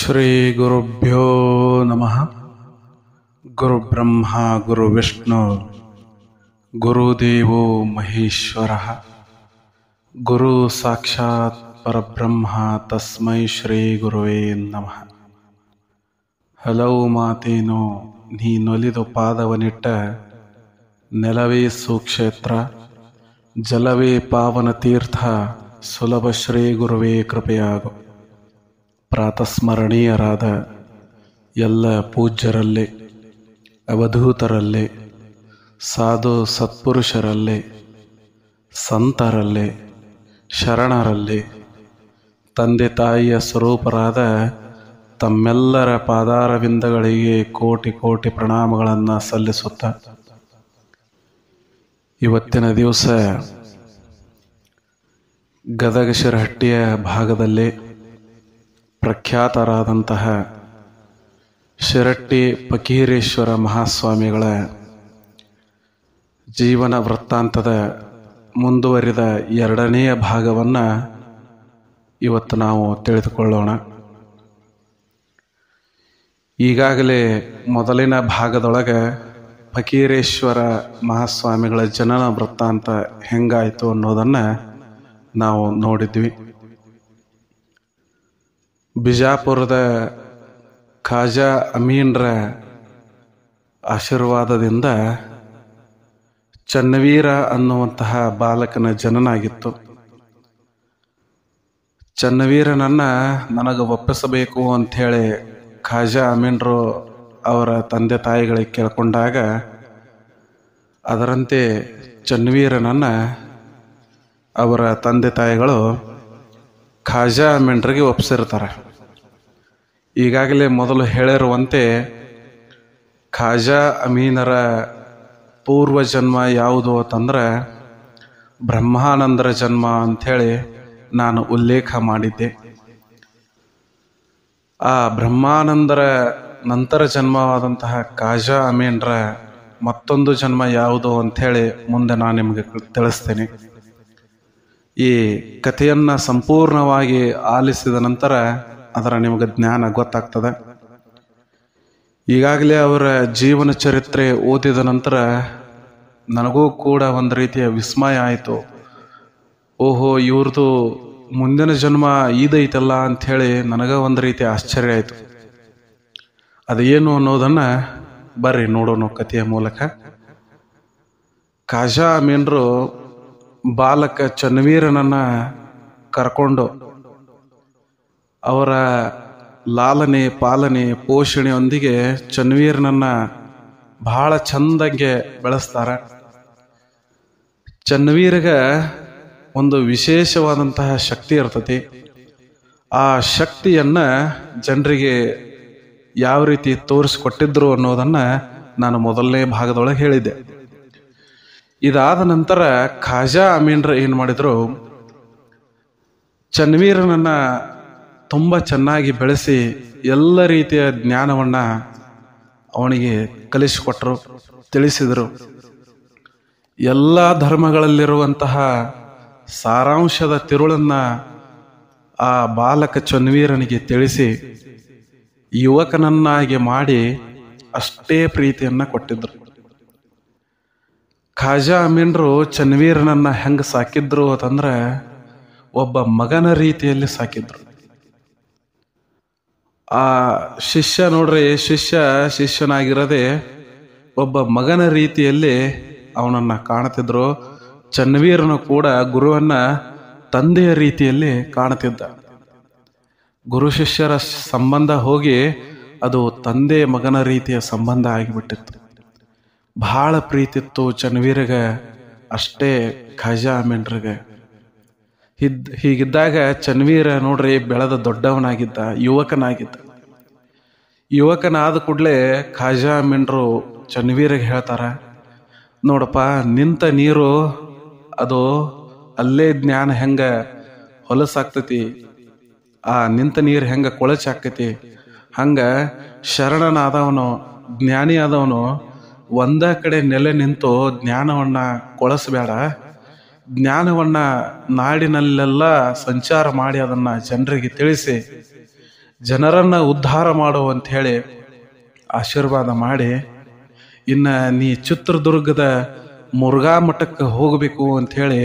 ಶ್ರೀ ಗುರುಭ್ಯೋ ನಮಃ. ಗುರು ಬ್ರಹ್ಮ ಗುರು ವಿಷ್ಣು ಗುರುದೇವೋ ಮಹೇಶ್ವರ. ಗುರು ಸಾಕ್ಷಾತ್ ಪರಬ್ರಹ್ಮ ತಸ್ಮೈ ಶ್ರೀ ಗುರುವೇ ನಮಃ. ಹಲವು ಮಾತೇನು ನೀನೊಲಿದು ಪಾದವನಿಟ್ಟ ನೆಲವೇ ಸುಕ್ಷೇತ್ರ, ಜಲವೇ ಪಾವನ ತೀರ್ಥ, ಸುಲಭ ಶ್ರೀ ಗುರುವೇ ಕೃಪೆಯಾಗು. ಪ್ರಾತಸ್ಮರಣೀಯರಾದ ಎಲ್ಲ ಪೂಜ್ಯರಲ್ಲೇ, ಅವಧೂತರಲ್ಲೇ, ಸಾಧು ಸತ್ಪುರುಷರಲ್ಲೇ, ಸಂತರಲ್ಲೇ, ಶರಣರಲ್ಲೇ, ತಂದೆ ತಾಯಿಯ ಸ್ವರೂಪರಾದ ತಮ್ಮೆಲ್ಲರ ಪಾದಾರವಿಂದಗಳಿಗೆ ಕೋಟಿ ಕೋಟಿ ಪ್ರಣಾಮಗಳನ್ನು ಸಲ್ಲಿಸುತ್ತಾ, ಇವತ್ತಿನ ದಿವಸ ಗದಗ ಶಿರಹಟ್ಟಿಯ ಭಾಗದಲ್ಲಿ ಪ್ರಖ್ಯಾತರಾದಂತಹ ಶಿರಟ್ಟಿ ಫಕೀರೇಶ್ವರ ಮಹಾಸ್ವಾಮಿಗಳ ಜೀವನ ವೃತ್ತಾಂತದ ಮುಂದುವರಿದ ಎರಡನೆಯ ಭಾಗವನ್ನು ಇವತ್ತು ನಾವು ತಿಳಿದುಕೊಳ್ಳೋಣ. ಈಗಾಗಲೇ ಮೊದಲಿನ ಭಾಗದೊಳಗೆ ಫಕೀರೇಶ್ವರ ಮಹಾಸ್ವಾಮಿಗಳ ಜನನ ವೃತ್ತಾಂತ ಹೆಂಗಾಯಿತು ಅನ್ನೋದನ್ನು ನಾವು ನೋಡಿದ್ವಿ. ಬಿಜಾಪುರದ ಖಾಜಾ ಅಮೀನ್ರ ಆಶೀರ್ವಾದದಿಂದ ಚನ್ನವೀರ ಅನ್ನುವಂತಹ ಬಾಲಕನ ಜನನಾಗಿತ್ತು. ಚನ್ನವೀರನನ್ನು ನನಗೆ ಒಪ್ಪಿಸಬೇಕು ಅಂಥೇಳಿ ಖಾಜಾ ಅಮೀನ್ರು ಅವರ ತಂದೆ ತಾಯಿಗಳಿಗೆ ಕೇಳ್ಕೊಂಡಾಗ ಅದರಂತೆ ಚನ್ನವೀರನನ್ನು ಅವರ ತಂದೆ ತಾಯಿಗಳು ಖಾಜಾ ಅಮೀನ್ರಿಗೆ ಒಪ್ಪಿಸಿರ್ತಾರೆ. ಈಗಾಗಲೇ ಮೊದಲು ಹೇಳಿರುವಂತೆ ಖಾಜಾ ಅಮೀನರ ಪೂರ್ವ ಜನ್ಮ ಯಾವುದು ಅಂತಂದ್ರೆ ಬ್ರಹ್ಮಾನಂದರ ಜನ್ಮ ಅಂಥೇಳಿ ನಾನು ಉಲ್ಲೇಖ ಮಾಡಿದ್ದೆ. ಆ ಬ್ರಹ್ಮಾನಂದರ ನಂತರ ಜನ್ಮವಾದಂತಹ ಖಾಜಾ ಅಮೀನ್ರ ಮತ್ತೊಂದು ಜನ್ಮ ಯಾವುದು ಅಂಥೇಳಿ ಮುಂದೆ ನಾನು ನಿಮಗೆ ತಿಳಿಸ್ತೇನೆ. ಈ ಕಥೆಯನ್ನು ಸಂಪೂರ್ಣವಾಗಿ ಆಲಿಸಿದ ನಂತರ ಅದರ ನಿಮಗೆ ಜ್ಞಾನ ಗೊತ್ತಾಗ್ತದೆ. ಈಗಾಗಲೇ ಅವರ ಜೀವನ ಚರಿತ್ರೆ ಓದಿದ ನಂತರ ನನಗೂ ಕೂಡ ಒಂದು ರೀತಿಯ ವಿಸ್ಮಯ ಆಯಿತು. ಓಹೋ, ಇವ್ರದ್ದು ಮುಂದಿನ ಜನ್ಮ ಇದೈತಲ್ಲ ಅಂಥೇಳಿ ನನಗೆ ಒಂದು ರೀತಿಯ ಆಶ್ಚರ್ಯ ಆಯಿತು. ಅದೇನು ಅನ್ನೋದನ್ನು ಬರ್ರಿ ನೋಡೋಣ ಕಥೆಯ ಮೂಲಕ. ಖಾಜಾ ಅಮೀನ್ರು ಬಾಲಕ ಚನ್ನವೀರನನ್ನು ಕರ್ಕೊಂಡು ಅವರ ಲಾಲನೆ ಪಾಲನೆ ಪೋಷಣೆಯೊಂದಿಗೆ ಚನ್ನವೀರನನ್ನು ಬಹಳ ಚಂದಂಗೆ ಬೆಳೆಸ್ತಾರೆ. ಚನ್ನವೀರಗೆ ಒಂದು ವಿಶೇಷವಾದಂತಹ ಶಕ್ತಿ ಇರ್ತತಿ. ಆ ಶಕ್ತಿಯನ್ನು ಜನರಿಗೆ ಯಾವ ರೀತಿ ತೋರಿಸ್ಕೊಟ್ಟಿದ್ರು ಅನ್ನೋದನ್ನು ನಾನು ಮೊದಲನೇ ಭಾಗದೊಳಗೆ ಹೇಳಿದ್ದೆ. ಇದಾದ ನಂತರ ಖಾಜಾ ಅಮೀನ್ರು ಏನು ಮಾಡಿದ್ರು, ಚನ್ನವೀರನನ್ನು ತುಂಬ ಚೆನ್ನಾಗಿ ಬೆಳೆಸಿ ಎಲ್ಲ ರೀತಿಯ ಜ್ಞಾನವನ್ನು ಅವನಿಗೆ ಕಲಿಸಿಕೊಟ್ರು, ತಿಳಿಸಿದರು. ಎಲ್ಲ ಧರ್ಮಗಳಲ್ಲಿರುವಂತಹ ಸಾರಾಂಶದ ತಿರುಳನ್ನು ಆ ಬಾಲಕ ಚನ್ನವೀರನಿಗೆ ತಿಳಿಸಿ ಯುವಕನನ್ನಾಗಿ ಮಾಡಿ ಅಷ್ಟೇ ಪ್ರೀತಿಯನ್ನು ಕೊಟ್ಟಿದ್ರು. ಖಾಜಾ ಅಮೀನ್ರು ಚನ್ನವೀರನನ್ನು ಹೆಂಗೆ ಸಾಕಿದ್ರು ಅಂತಂದ್ರೆ ಒಬ್ಬ ಮಗನ ರೀತಿಯಲ್ಲಿ ಸಾಕಿದ್ರು. ಆ ಶಿಷ್ಯ ನೋಡ್ರಿ, ಶಿಷ್ಯನಾಗಿರದೆ ಒಬ್ಬ ಮಗನ ರೀತಿಯಲ್ಲಿ ಅವನನ್ನು ಕಾಣುತ್ತಿದ್ರು. ಚನ್ನವೀರನು ಕೂಡ ಗುರುವನ್ನ ತಂದೆಯ ರೀತಿಯಲ್ಲಿ ಕಾಣುತ್ತಿದ್ದ. ಗುರು ಶಿಷ್ಯರ ಸಂಬಂಧ ಹೋಗಿ ಅದು ತಂದೆ ಮಗನ ರೀತಿಯ ಸಂಬಂಧ ಆಗಿಬಿಟ್ಟಿತ್ತು. ಬಹಳ ಪ್ರೀತಿತ್ತು ಚನ್ನವೀರಗೆ, ಅಷ್ಟೇ ಖಾಜಾ ಅಮೀನ್ರಿಗೆ. ಹೀಗಿದ್ದಾಗ ಚನ್ನವೀರ ನೋಡ್ರಿ ಬೆಳೆದ ದೊಡ್ಡವನಾಗಿದ್ದ, ಯುವಕನಾಗಿದ್ದ. ಯುವಕನಾದ ಕೂಡಲೇ ಖಾಜಾ ಅಮೀನ್ರು ಚನ್ನವೀರಿಗೆ ಹೇಳ್ತಾರ, ನೋಡಪ್ಪ, ನಿಂತ ನೀರು ಅದು ಅಲ್ಲೇ ಜ್ಞಾನ ಹೆಂಗ ಹೊಲಸಾಗ್ತತಿ, ಆ ನಿಂತ ನೀರು ಹೆಂಗ ಕೊಳಚಾಗ್ತತಿ, ಹಂಗ ಶರಣನಾದವನು ಜ್ಞಾನಿ ಆದವನು ಒಂದ ಕಡೆ ನೆಲೆ ನಿಂತು ಜ್ಞಾನವನ್ನ ಕೊಳಸಬೇಡ, ಜ್ಞಾನವನ್ನ ನಾಡಿನಲ್ಲೆಲ್ಲ ಸಂಚಾರ ಮಾಡಿ ಅದನ್ನ ಜನರಿಗೆ ತಿಳಿಸಿ ಜನರನ್ನ ಉದ್ಧಾರ ಮಾಡು ಅಂತ ಹೇಳಿ ಆಶೀರ್ವಾದ ಮಾಡಿ, ಇನ್ನು ನೀ ಚಿತ್ರದುರ್ಗದ ಮುರುಘಾ ಮಠಕ್ಕೆ ಹೋಗಬೇಕು ಅಂಥೇಳಿ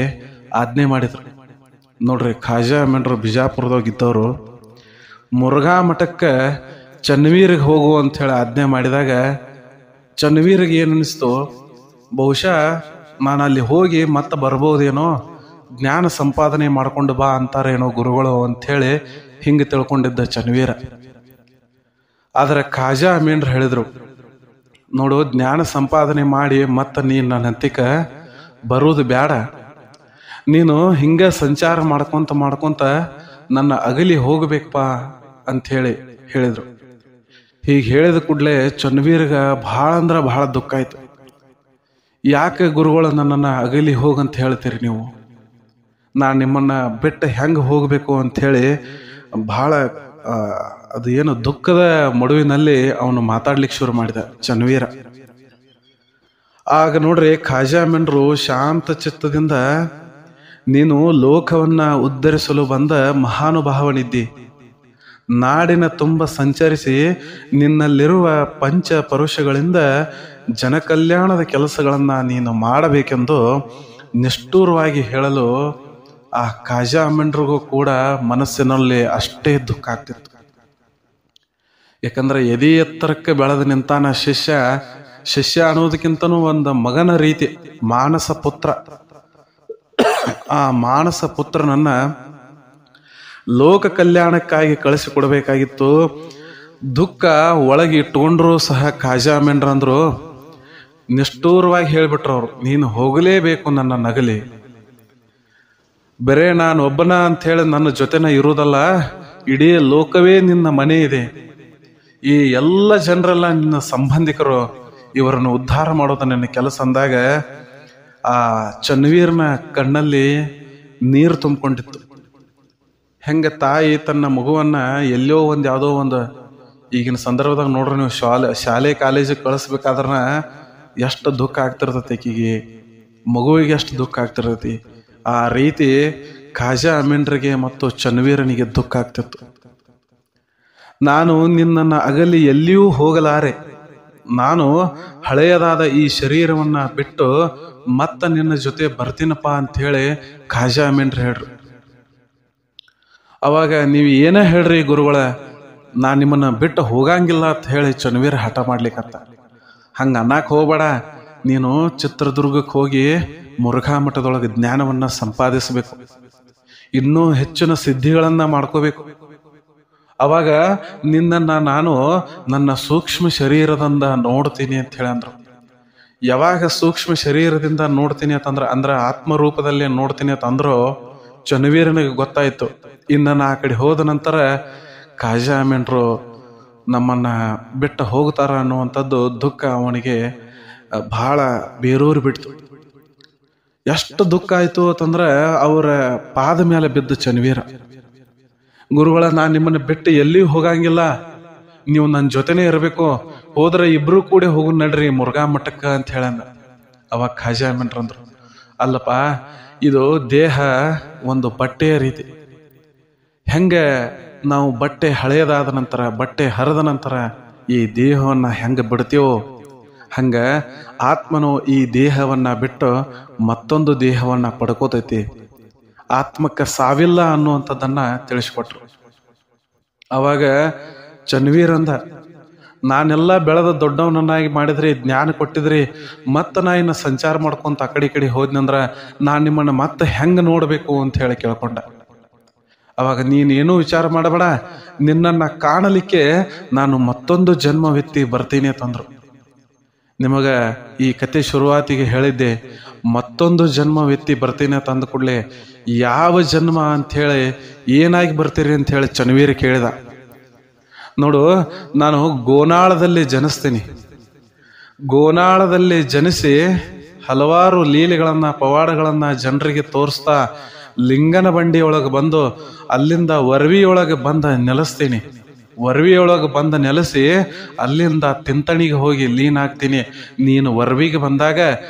ಆಜ್ಞೆ ಮಾಡಿದ್ರು. ನೋಡ್ರಿ, ಖಾಜಾ ಮೆಂಡ್ರು ಬಿಜಾಪುರದಾಗಿದ್ದವರು ಮುರುಘಾ ಮಠಕ್ಕೆ ಚನ್ನವೀರಿಗೆ ಹೋಗು ಅಂಥೇಳಿ ಆಜ್ಞೆ ಮಾಡಿದಾಗ ಚನ್ನವೀರಿಗೆ ಏನು ಅನಿಸ್ತು, ಬಹುಶಃ ನಾನು ಅಲ್ಲಿ ಹೋಗಿ ಮತ್ತೆ ಬರ್ಬೋದೇನೋ, ಜ್ಞಾನ ಸಂಪಾದನೆ ಮಾಡ್ಕೊಂಡು ಬಾ ಅಂತಾರೇನೋ ಗುರುಗಳು ಅಂಥೇಳಿ ಹಿಂಗೆ ತಿಳ್ಕೊಂಡಿದ್ದ ಚನ್ನವೀರ. ಆದರೆ ಖಾಜಾ ಮೆಂಡ್ರು ಹೇಳಿದ್ರು, ನೋಡು, ಜ್ಞಾನ ಸಂಪಾದನೆ ಮಾಡಿ ಮತ್ತೆ ನೀನು ನನ್ನ ಹತ್ತಿಕ ಬರುವುದು ಬೇಡ, ನೀನು ಹಿಂಗೆ ಸಂಚಾರ ಮಾಡ್ಕೊಂತ ನನ್ನ ಅಗಲಿ ಹೋಗ್ಬೇಕಪ್ಪ ಅಂಥೇಳಿ ಹೇಳಿದ್ರು. ಹೀಗೆ ಹೇಳಿದ ಕೂಡಲೇ ಚನ್ನವೀರ್ಗೆ ಭಾಳ ಅಂದ್ರೆ ಭಾಳ ದುಃಖ ಆಯ್ತು. ಯಾಕೆ ಗುರುಗಳು ನನ್ನನ್ನು ಅಗಲಿ ಹೋಗಂತ ಹೇಳ್ತೀರಿ ನೀವು, ನಾನು ನಿಮ್ಮನ್ನ ಬಿಟ್ಟು ಹೆಂಗೆ ಹೋಗಬೇಕು ಅಂಥೇಳಿ ಭಾಳ ಅದು ಏನು ದುಃಖದ ಮಡುವಿನಲ್ಲಿ ಅವನು ಮಾತಾಡ್ಲಿಕ್ಕೆ ಶುರು ಮಾಡಿದ ಚನ್ನವೀರ. ಆಗ ನೋಡ್ರಿ, ಖಾಜಾ ಮೆಂಡ್ರು ಶಾಂತ ಚಿತ್ತದಿಂದ, ನೀನು ಲೋಕವನ್ನ ಉದ್ಧರಿಸಲು ಬಂದ ಮಹಾನುಭಾವನಿದ್ದಿ, ನಾಡಿನ ತುಂಬ ಸಂಚರಿಸಿ ನಿನ್ನಲ್ಲಿರುವ ಪಂಚ ಪರುಷಗಳಿಂದ ಜನಕಲ್ಯಾಣದ ಕೆಲಸಗಳನ್ನ ನೀನು ಮಾಡಬೇಕೆಂದು ನಿಷ್ಠೂರವಾಗಿ ಹೇಳಲು ಆ ಖಾಜಾ ಮೆಂಡ್ರಿಗೂ ಕೂಡ ಮನಸ್ಸಿನಲ್ಲಿ ಅಷ್ಟೇ ದುಃಖ ಆಗ್ತಿತ್ತು. ಯಾಕಂದ್ರೆ ಎದೆ ಎತ್ತರಕ್ಕೆ ಬೆಳೆದು ನಿಂತಾನ ಶಿಷ್ಯ ಅನ್ನೋದಕ್ಕಿಂತನೂ ಒಂದು ಮಗನ ರೀತಿ ಮಾನಸ ಪುತ್ರ. ಆ ಮಾನಸ ಪುತ್ರನನ್ನ ಲೋಕ ಕಲ್ಯಾಣಕ್ಕಾಗಿ ಕಳಿಸಿಕೊಡ್ಬೇಕಾಗಿತ್ತು. ದುಃಖ ಒಳಗೆ ಇಟ್ಕೊಂಡ್ರು ಸಹ ಖಾಜಾ ಮೆಂಡ್ರು ಅಂದ್ರು, ನಿಷ್ಠೂರವಾಗಿ ಹೇಳ್ಬಿಟ್ರು ಅವ್ರು, ನೀನು ಹೋಗಲೇಬೇಕು ನನ್ನ ನಗಲಿ, ಬರೇ ನಾನು ಒಬ್ಬನ ಅಂತ ಹೇಳಿ ನನ್ನ ಜೊತೆನ ಇರುವುದಲ್ಲ, ಇಡೀ ಲೋಕವೇ ನಿನ್ನ ಮನೆ ಇದೆ, ಈ ಎಲ್ಲ ಜನರೆಲ್ಲ ನಿನ್ನ ಸಂಬಂಧಿಕರು, ಇವರನ್ನು ಉದ್ಧಾರ ಮಾಡೋದು ನನ್ನ ಕೆಲಸ ಅಂದಾಗ ಆ ಚನ್ನವೀರ್ನ ಕಣ್ಣಲ್ಲಿ ನೀರು ತುಂಬಿಕೊಂಡಿತ್ತು. ಹೆಂಗೆ ತಾಯಿ ತನ್ನ ಮಗುವನ್ನ ಎಲ್ಲೋ ಯಾವುದೋ ಒಂದು ಈಗಿನ ಸಂದರ್ಭದಾಗ ನೋಡ್ರಿ ನೀವು, ಶಾಲೆ ಕಾಲೇಜಿಗೆ ಕಳಿಸ್ಬೇಕಾದ್ರನ ಎಷ್ಟು ದುಃಖ ಆಗ್ತಿರ್ತೈತಿ, ಆಕಿಗೆ ಮಗುವಿಗೆ ಎಷ್ಟು ದುಃಖ ಆಗ್ತಿರ್ತೈತಿ. ಆ ರೀತಿ ಖಾಜಾ ಮೆಂಡ್ರಿಗೆ ಮತ್ತು ಚನ್ನವೀರನಿಗೆ ದುಃಖ ಆಗ್ತಿತ್ತು. ನಾನು ನಿನ್ನನ್ನು ಅಗಲಿ ಎಲ್ಲಿಯೂ ಹೋಗಲಾರೆ, ನಾನು ಹಳೆಯದಾದ ಈ ಶರೀರವನ್ನ ಬಿಟ್ಟು ಮತ್ತ ನಿನ್ನ ಜೊತೆ ಬರ್ತೀನಪ್ಪ ಅಂತ ಹೇಳಿ ಖಾಜಾ ಮೆಂಡ್ರು ಹೇಳ್ರು. ಅವಾಗ ನೀವು ಏನೇ ಹೇಳ್ರಿ ಗುರುಗಳ, ನಾನು ನಿಮ್ಮನ್ನ ಬಿಟ್ಟು ಹೋಗಂಗಿಲ್ಲ ಅಂತ ಹೇಳಿ ಚನ್ನವೀರ ಹಠ ಮಾಡ್ಲಿಕ್ಕಂತ. ಹಂಗೆ ಅನ್ನಕ್ಕೆ ಹೋಗ್ಬೇಡ, ನೀನು ಚಿತ್ರದುರ್ಗಕ್ಕೆ ಹೋಗಿ ಮುರುಘಾ ಮಠದೊಳಗೆ ಜ್ಞಾನವನ್ನ ಸಂಪಾದಿಸಬೇಕು, ಇನ್ನೂ ಹೆಚ್ಚಿನ ಸಿದ್ಧಿಗಳನ್ನ ಮಾಡ್ಕೋಬೇಕು. ಅವಾಗ ನಿನ್ನನ್ನು ನಾನು ನನ್ನ ಸೂಕ್ಷ್ಮ ಶರೀರದಿಂದ ನೋಡ್ತೀನಿ ಅಂತ ಹೇಳಂದ್ರು. ಯಾವಾಗ ಸೂಕ್ಷ್ಮ ಶರೀರದಿಂದ ನೋಡ್ತೀನಿ ಅಂತಂದ್ರೆ ಆತ್ಮರೂಪದಲ್ಲಿ ನೋಡ್ತೀನಿ ಅಂತಂದ್ರು ಚನ್ನವೀರನಿಗೆ ಗೊತ್ತಾಯ್ತು. ಇನ್ನು ನಾ ಆ ಕಡೆ ಹೋದ ನಂತರ ಖಾಜಾ ಮೆಂಡ್ರು ನಮ್ಮನ್ನ ಬಿಟ್ಟು ಹೋಗ್ತಾರ ಅನ್ನುವಂಥದ್ದು ದುಃಖ ಅವನಿಗೆ ಬಹಳ ಬೇರೂರಿ ಬಿಡ್ತು. ಎಷ್ಟು ದುಃಖ ಆಯ್ತು ಅಂತಂದ್ರೆ ಅವರ ಪಾದ ಮೇಲೆ ಬಿದ್ದ ಚನ್ನವೀರ, ಗುರುಗಳ, ನಾನು ನಿಮ್ಮನ್ನ ಬಿಟ್ಟು ಎಲ್ಲಿಯೂ ಹೋಗಂಗಿಲ್ಲ, ನೀವು ನನ್ನ ಜೊತೆನೇ ಇರಬೇಕು, ಹೋದ್ರೆ ಇಬ್ರು ಕೂಡ ಹೋಗು ನಡ್ರಿ ಮುರುಘಾ ಮಠಕ್ಕ ಅಂತ ಹೇಳಂದ. ಅವಾಗ ಖಾಜಾ ಮೆಂಡ್ರು ಅಂದ್ರು, ಅಲ್ಲಪ್ಪ, ಇದು ದೇಹ ಒಂದು ಬಟ್ಟೆಯ ರೀತಿ. ಹೆಂಗೆ ನಾವು ಬಟ್ಟೆ ಹಳೆಯದಾದ ನಂತರ, ಬಟ್ಟೆ ಹರಿದ ನಂತರ ಈ ದೇಹವನ್ನ ಹೆಂಗೆ ಬಿಡ್ತೀವೋ, ಹಂಗ ಆತ್ಮನು ಈ ದೇಹವನ್ನ ಬಿಟ್ಟು ಮತ್ತೊಂದು ದೇಹವನ್ನ ಪಡ್ಕೋತೈತಿ. ಆತ್ಮಕ್ಕೆ ಸಾವಿಲ್ಲ ಅನ್ನುವಂಥದ್ದನ್ನ ತಿಳಿಸ್ಕೊಟ್ರು. ಅವಾಗ ಚನ್ನವೀರ್ ಅಂದ, ನಾನೆಲ್ಲ ಬೆಳೆದ ದೊಡ್ಡವನನ್ನಾಗಿ ಮಾಡಿದ್ರಿ, ಜ್ಞಾನ ಕೊಟ್ಟಿದ್ರಿ, ಮತ್ತೆ ನಾ ಇನ್ನು ಸಂಚಾರ ಮಾಡ್ಕೊಂತ ಆ ಕಡೆ ಹೋದ್ನಂದ್ರ ನಾನು ನಿಮ್ಮನ್ನ ಮತ್ತೆ ಹೆಂಗೆ ನೋಡಬೇಕು ಅಂತ ಹೇಳಿ ಕೇಳ್ಕೊಂಡ. ಅವಾಗ ನೀನೇನೂ ವಿಚಾರ ಮಾಡಬೇಡ, ನಿನ್ನನ್ನ ಕಾಣಲಿಕ್ಕೆ ನಾನು ಮತ್ತೊಂದು ಜನ್ಮವೆತ್ತಿ ಬರ್ತೀನಿ ಅಂತಂದ್ರು. ನಿಮಗ ಈ ಕತೆ ಶುರುವಾತಿಗೆ ಹೇಳಿದ್ದೆ, ಮತ್ತೊಂದು ಜನ್ಮವೆತ್ತಿ ಬರ್ತೀನಿ ಅಂತ ಅಂದ ಕೂಡಲೇ ಯಾವ ಜನ್ಮ ಅಂಥೇಳಿ ಏನಾಗಿ ಬರ್ತೀರಿ ಅಂತ ಹೇಳಿ ಚನ್ನವೀರ ಕೇಳಿದ. ನೋಡು, ನಾನು ಗೋನಾಳದಲ್ಲಿ ಜನಿಸ್ತೀನಿ, ಗೋನಾಳದಲ್ಲಿ ಜನಿಸಿ ಹಲವಾರು ಲೀಲೆಗಳನ್ನ ಪವಾಡಗಳನ್ನ ಜನರಿಗೆ ತೋರಿಸ್ತಾ ಲಿಂಗನ ಬಂಡಿಯೊಳಗೆ ಬಂದು ಅಲ್ಲಿಂದ ವರ್ವಿಯೊಳಗೆ ಬಂದ ನೆಲೆಸ್ತೀನಿ, ವರ್ವಿಯೊಳಗೆ ಬಂದ ನೆಲೆಸಿ ಅಲ್ಲಿಂದ ತಿಂತಣಿಗೆ ಹೋಗಿ ಲೀನ್ ಆಗ್ತೀನಿ. ನೀನು ವರ್ವಿಗೆ ಬಂದಾಗ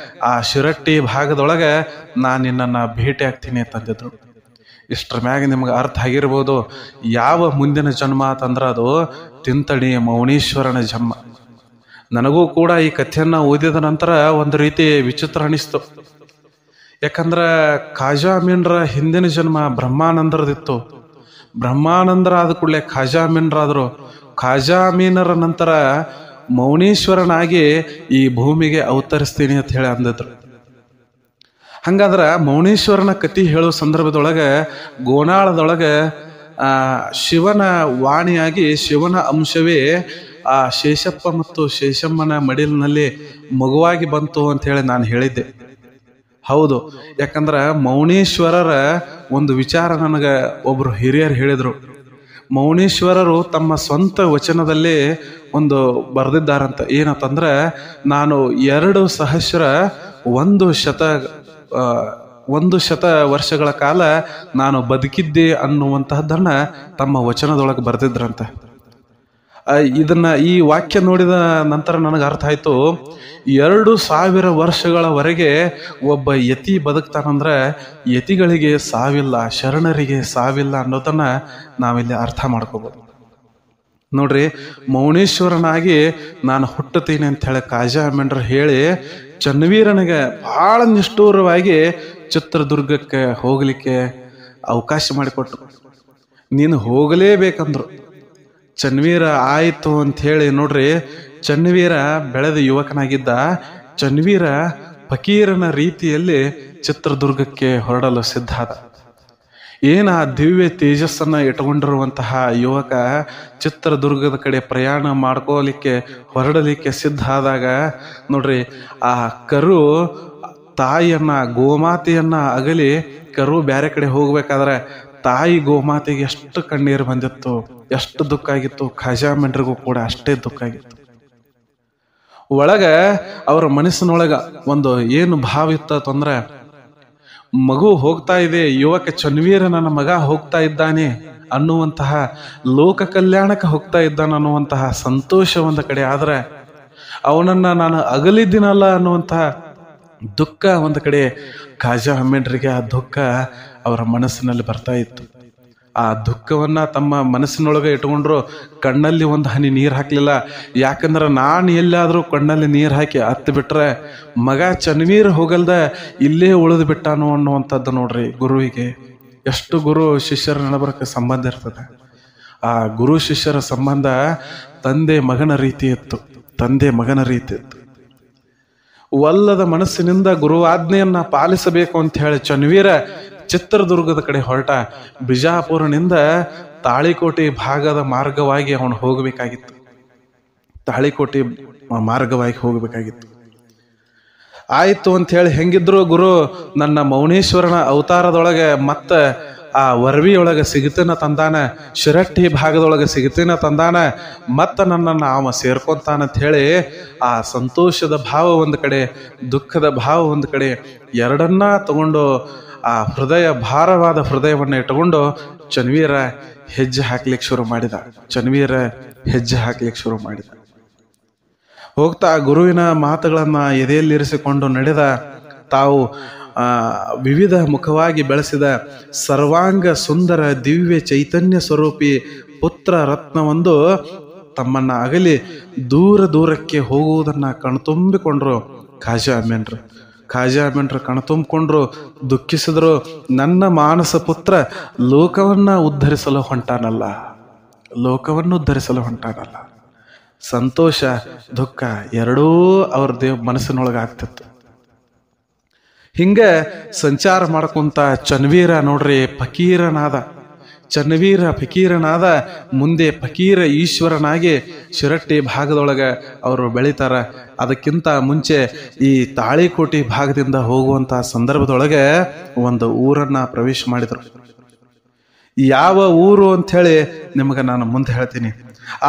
ಆ ಶಿರಟ್ಟಿ ಭಾಗದೊಳಗೆ ನಾನು ನಿನ್ನನ್ನು ಭೇಟಿ ಆಗ್ತೀನಿ ಅಂತಂದಿದ್ರು. ಇಷ್ಟರ ಮ್ಯಾಗ ನಿಮ್ಗೆ ಅರ್ಥ ಆಗಿರ್ಬೋದು ಯಾವ ಮುಂದಿನ ಜನ್ಮ ಅಂತಂದ್ರೆ ಅದು ತಿಂತಣಿ ಮೌನೀಶ್ವರನ ಜನ್ಮ. ನನಗೂ ಕೂಡ ಈ ಕಥೆಯನ್ನ ಓದಿದ ನಂತರ ಒಂದು ರೀತಿ ವಿಚಿತ್ರ ಅನಿಸ್ತು. ಯಾಕಂದ್ರೆ ಖಾಜಾ ಅಮೀನ್ರ ಹಿಂದಿನ ಜನ್ಮ ಬ್ರಹ್ಮಾನಂದರದಿತ್ತು. ಬ್ರಹ್ಮಾನಂದರ ಆದ ಕೂಡಲೇ ಖಾಜಾ ಅಮೀನ್ರಾದ್ರು. ಖಾಜಾ ಅಮೀನರ ನಂತರ ಮೌನೀಶ್ವರನಾಗಿ ಈ ಭೂಮಿಗೆ ಅವತರಿಸ್ತೀನಿ ಅಂತ ಹೇಳಿ ಅಂದಿದ್ರು. ಹಂಗಾದ್ರ ಮೌನೀಶ್ವರನ ಕತಿ ಹೇಳೋ ಸಂದರ್ಭದೊಳಗೆ ಗೋನಾಳದೊಳಗೆ ಶಿವನ ವಾಣಿಯಾಗಿ ಶಿವನ ಅಂಶವೇ ಆ ಶೇಷಪ್ಪ ಮತ್ತು ಶೇಷಮ್ಮನ ಮಡಿಲಿನಲ್ಲಿ ಮಗುವಾಗಿ ಬಂತು ಅಂತ ಹೇಳಿ ನಾನು ಹೇಳಿದ್ದೆ. ಹೌದು, ಯಾಕಂದ್ರೆ ಮೌನೀಶ್ವರರ ಒಂದು ವಿಚಾರ ನನಗೆ ಒಬ್ರು ಹಿರಿಯರು ಹೇಳಿದ್ರು. ಮೌನೀಶ್ವರರು ತಮ್ಮ ಸ್ವಂತ ವಚನದಲ್ಲಿ ಒಂದು ಬರೆದಿದ್ದಾರಂತ. ಏನಂತಂದ್ರೆ, ನಾನು 2 ಸಹಸ್ರ 1 ಶತ ವರ್ಷಗಳ ಕಾಲ ನಾನು ಬದುಕಿದ್ದೆ ಅನ್ನುವಂತಹದ್ದನ್ನ ತಮ್ಮ ವಚನದೊಳಗೆ ಬರೆದಿದ್ರಂತೆ. ಈ ವಾಕ್ಯ ನೋಡಿದ ನಂತರ ನನಗೆ ಅರ್ಥ ಆಯ್ತು, 2000 ವರ್ಷಗಳವರೆಗೆ ಒಬ್ಬ ಯತಿ ಬದುಕ್ತಾನಂದ್ರೆ ಯತಿಗಳಿಗೆ ಸಾವಿಲ್ಲ, ಶರಣರಿಗೆ ಸಾವಿಲ್ಲ ಅನ್ನೋದನ್ನ ನಾವಿಲ್ಲಿ ಅರ್ಥ ಮಾಡ್ಕೋಬಹುದು. ನೋಡ್ರಿ, ಮೌನೇಶ್ವರನಾಗಿ ನಾನು ಹುಟ್ಟುತ್ತೀನಿ ಅಂತ ಹೇಳಿ ಖಾಜಾ ಅಮೀನ್ರು ಹೇಳಿ ಚನ್ನವೀರನಿಗೆ ಬಹಳ ನಿಷ್ಠೂರವಾಗಿ ಚಿತ್ರದುರ್ಗಕ್ಕೆ ಹೋಗ್ಲಿಕ್ಕೆ ಅವಕಾಶ ಮಾಡಿಕೊಟ್ರು. ನೀನು ಹೋಗಲೇಬೇಕಂದ್ರು. ಚನ್ನವೀರ ಆಯಿತು ಅಂತ ಹೇಳಿ ನೋಡ್ರಿ, ಚನ್ನವೀರ ಬೆಳೆದ ಯುವಕನಾಗಿದ್ದ. ಚನ್ನವೀರ ಫಕೀರನ ರೀತಿಯಲ್ಲಿ ಚಿತ್ರದುರ್ಗಕ್ಕೆ ಹೊರಡಲು ಸಿದ್ಧ ಆದ. ಏನ ದಿವ್ಯ ತೇಜಸ್ಸನ್ನ ಇಟ್ಕೊಂಡಿರುವಂತಹ ಯುವಕ ಚಿತ್ರದುರ್ಗದ ಕಡೆ ಪ್ರಯಾಣ ಮಾಡ್ಕೋಲಿಕ್ಕೆ ಹೊರಡಲಿಕ್ಕೆ ಸಿದ್ಧ ಆದಾಗ ನೋಡ್ರಿ, ಆ ಕರು ತಾಯಿಯನ್ನ ಗೋಮಾತೆಯನ್ನ ಅಗಲಿ ಕರು ಬೇರೆ ಕಡೆ ಹೋಗ್ಬೇಕಾದ್ರೆ ತಾಯಿ ಗೋಮಾತೆಗೆ ಎಷ್ಟು ಕಣ್ಣೀರು ಬಂದಿತ್ತು, ಎಷ್ಟು ದುಃಖ ಆಗಿತ್ತು. ಖಾಜಾ ಅಮೀನ್ರಿಗೂ ಕೂಡ ಅಷ್ಟೇ ದುಃಖ ಆಗಿತ್ತು. ಒಳಗ ಅವರ ಮನಸ್ಸಿನೊಳಗ ಒಂದು ಏನು ಭಾವ ಇತ್ತು ಅಂದ್ರೆ, ಮಗು ಹೋಗ್ತಾ ಇದೆ, ಯುವಕ ಚನ್ನವೀರ ನನ್ನ ಮಗ ಹೋಗ್ತಾ ಇದ್ದಾನೆ ಅನ್ನುವಂತಹ, ಲೋಕ ಕಲ್ಯಾಣಕ್ಕೆ ಹೋಗ್ತಾ ಇದ್ದಾನ ಅನ್ನುವಂತಹ ಸಂತೋಷ ಒಂದು ಕಡೆ ಆದ್ರೆ, ಅವನನ್ನ ನಾನು ಅಗಲಿದ್ದೀನಲ್ಲ ಅನ್ನುವಂತಹ ದುಃಖ ಒಂದು ಕಡೆ. ಖಾಜಾ ಅಮೀನ್ರಿಗೆ ಆ ದುಃಖ ಅವರ ಮನಸ್ಸಿನಲ್ಲಿ ಬರ್ತಾ ಇತ್ತು. ಆ ದುಃಖವನ್ನ ತಮ್ಮ ಮನಸ್ಸಿನೊಳಗೆ ಇಟ್ಕೊಂಡ್ರು. ಕಣ್ಣಲ್ಲಿ ಒಂದು ಹನಿ ನೀರು ಹಾಕ್ಲಿಲ್ಲ. ಯಾಕಂದ್ರೆ ನಾನು ಎಲ್ಲಾದ್ರೂ ಕಣ್ಣಲ್ಲಿ ನೀರು ಹಾಕಿ ಹತ್ತು ಬಿಟ್ರೆ ಮಗ ಚನ್ನವೀರ ಹೋಗಲ್ದ ಇಲ್ಲೇ ಉಳಿದು ಬಿಟ್ಟಾನು ಅನ್ನುವಂಥದ್ದು. ನೋಡ್ರಿ, ಗುರುವಿಗೆ ಎಷ್ಟು ಗುರು ಶಿಷ್ಯರ ನಡಬರಕ್ಕೆ ಸಂಬಂಧ ಇರ್ತದೆ. ಆ ಗುರು ಶಿಷ್ಯರ ಸಂಬಂಧ ತಂದೆ ಮಗನ ರೀತಿ ಇತ್ತು. ಒಲ್ಲದ ಮನಸ್ಸಿನಿಂದ ಗುರುವಾಜ್ಞೆಯನ್ನ ಪಾಲಿಸಬೇಕು ಅಂತ ಹೇಳಿ ಚನ್ನವೀರ ಚಿತ್ರದುರ್ಗದ ಕಡೆ ಹೊರಟ. ಬಿಜಾಪುರನಿಂದ ತಾಳಿಕೋಟೆ ಭಾಗದ ಮಾರ್ಗವಾಗಿ ಅವನು ಹೋಗಬೇಕಾಗಿತ್ತು. ಆಯ್ತು ಅಂತ ಹೇಳಿ ಹೆಂಗಿದ್ರು ಗುರು ನನ್ನ ಮೌನೇಶ್ವರನ ಅವತಾರದೊಳಗೆ ಮತ್ತ ಆ ವರವಿಯೊಳಗೆ ಸಿಗತೇನ ತಂದಾನ, ಶಿರಟ್ಟಿ ಭಾಗದೊಳಗೆ ಸಿಗತೇನ ತಂದಾನ, ಮತ್ತ ನನ್ನನ್ನು ಅವ ಸೇರ್ಕೊಂತಾನಂತ ಹೇಳಿ ಆ ಸಂತೋಷದ ಭಾವ ಒಂದು ಕಡೆ, ದುಃಖದ ಭಾವ ಒಂದು ಕಡೆ, ಎರಡನ್ನ ತಗೊಂಡು ಆ ಭಾರವಾದ ಹೃದಯವನ್ನು ಇಟ್ಟುಕೊಂಡು ಚನ್ನವೀರ ಹೆಜ್ಜೆ ಹಾಕ್ಲಿಕ್ಕೆ ಶುರು ಮಾಡಿದ. ಹೋಗ್ತಾ ಗುರುವಿನ ಮಾತುಗಳನ್ನ ಎದೆಯಲ್ಲಿರಿಸಿಕೊಂಡು ನಡೆದ. ತಾವು ವಿವಿಧ ಮುಖವಾಗಿ ಬೆಳೆಸಿದ ಸರ್ವಾಂಗ ಸುಂದರ ದಿವ್ಯ ಚೈತನ್ಯ ಸ್ವರೂಪಿ ಪುತ್ರ ರತ್ನವೊಂದು ತಮ್ಮನ್ನ ಅಗಲಿ ದೂರಕ್ಕೆ ಹೋಗುವುದನ್ನ ಕಣ್ತುಂಬಿಕೊಂಡ್ರು ಖಾಜಾ ಅಮೀನ್ರು ಕಣ್ತುಂಬಿಕೊಂಡ್ರು, ದುಃಖಿಸಿದ್ರು. ನನ್ನ ಮಾನಸ ಪುತ್ರ ಲೋಕವನ್ನು ಉದ್ಧರಿಸಲು ಹೊಂಟಾನಲ್ಲ. ಸಂತೋಷ ದುಃಖ ಎರಡೂ ಅವ್ರ ಮನಸ್ಸಿನೊಳಗೆ ಆಗ್ತಿತ್ತು. ಹಿಂಗ ಸಂಚಾರ ಮಾಡ್ಕೊಂತ ಚನ್ನವೀರ ನೋಡ್ರಿ ಫಕೀರನಾದ. ಮುಂದೆ ಫಕೀರ ಈಶ್ವರನಾಗಿ ಶಿರಟ್ಟಿ ಭಾಗದೊಳಗ ಅವರು ಬೆಳಿತಾರ. ಅದಕ್ಕಿಂತ ಮುಂಚೆ ಈ ತಾಳಿಕೋಟೆ ಭಾಗದಿಂದ ಹೋಗುವಂತ ಸಂದರ್ಭದೊಳಗೆ ಒಂದು ಊರನ್ನ ಪ್ರವೇಶ ಮಾಡಿದ್ರು. ಯಾವ ಊರು ಅಂತ ಹೇಳಿ ನಿಮಗೆ ನಾನು ಮುಂದೆ ಹೇಳ್ತೀನಿ.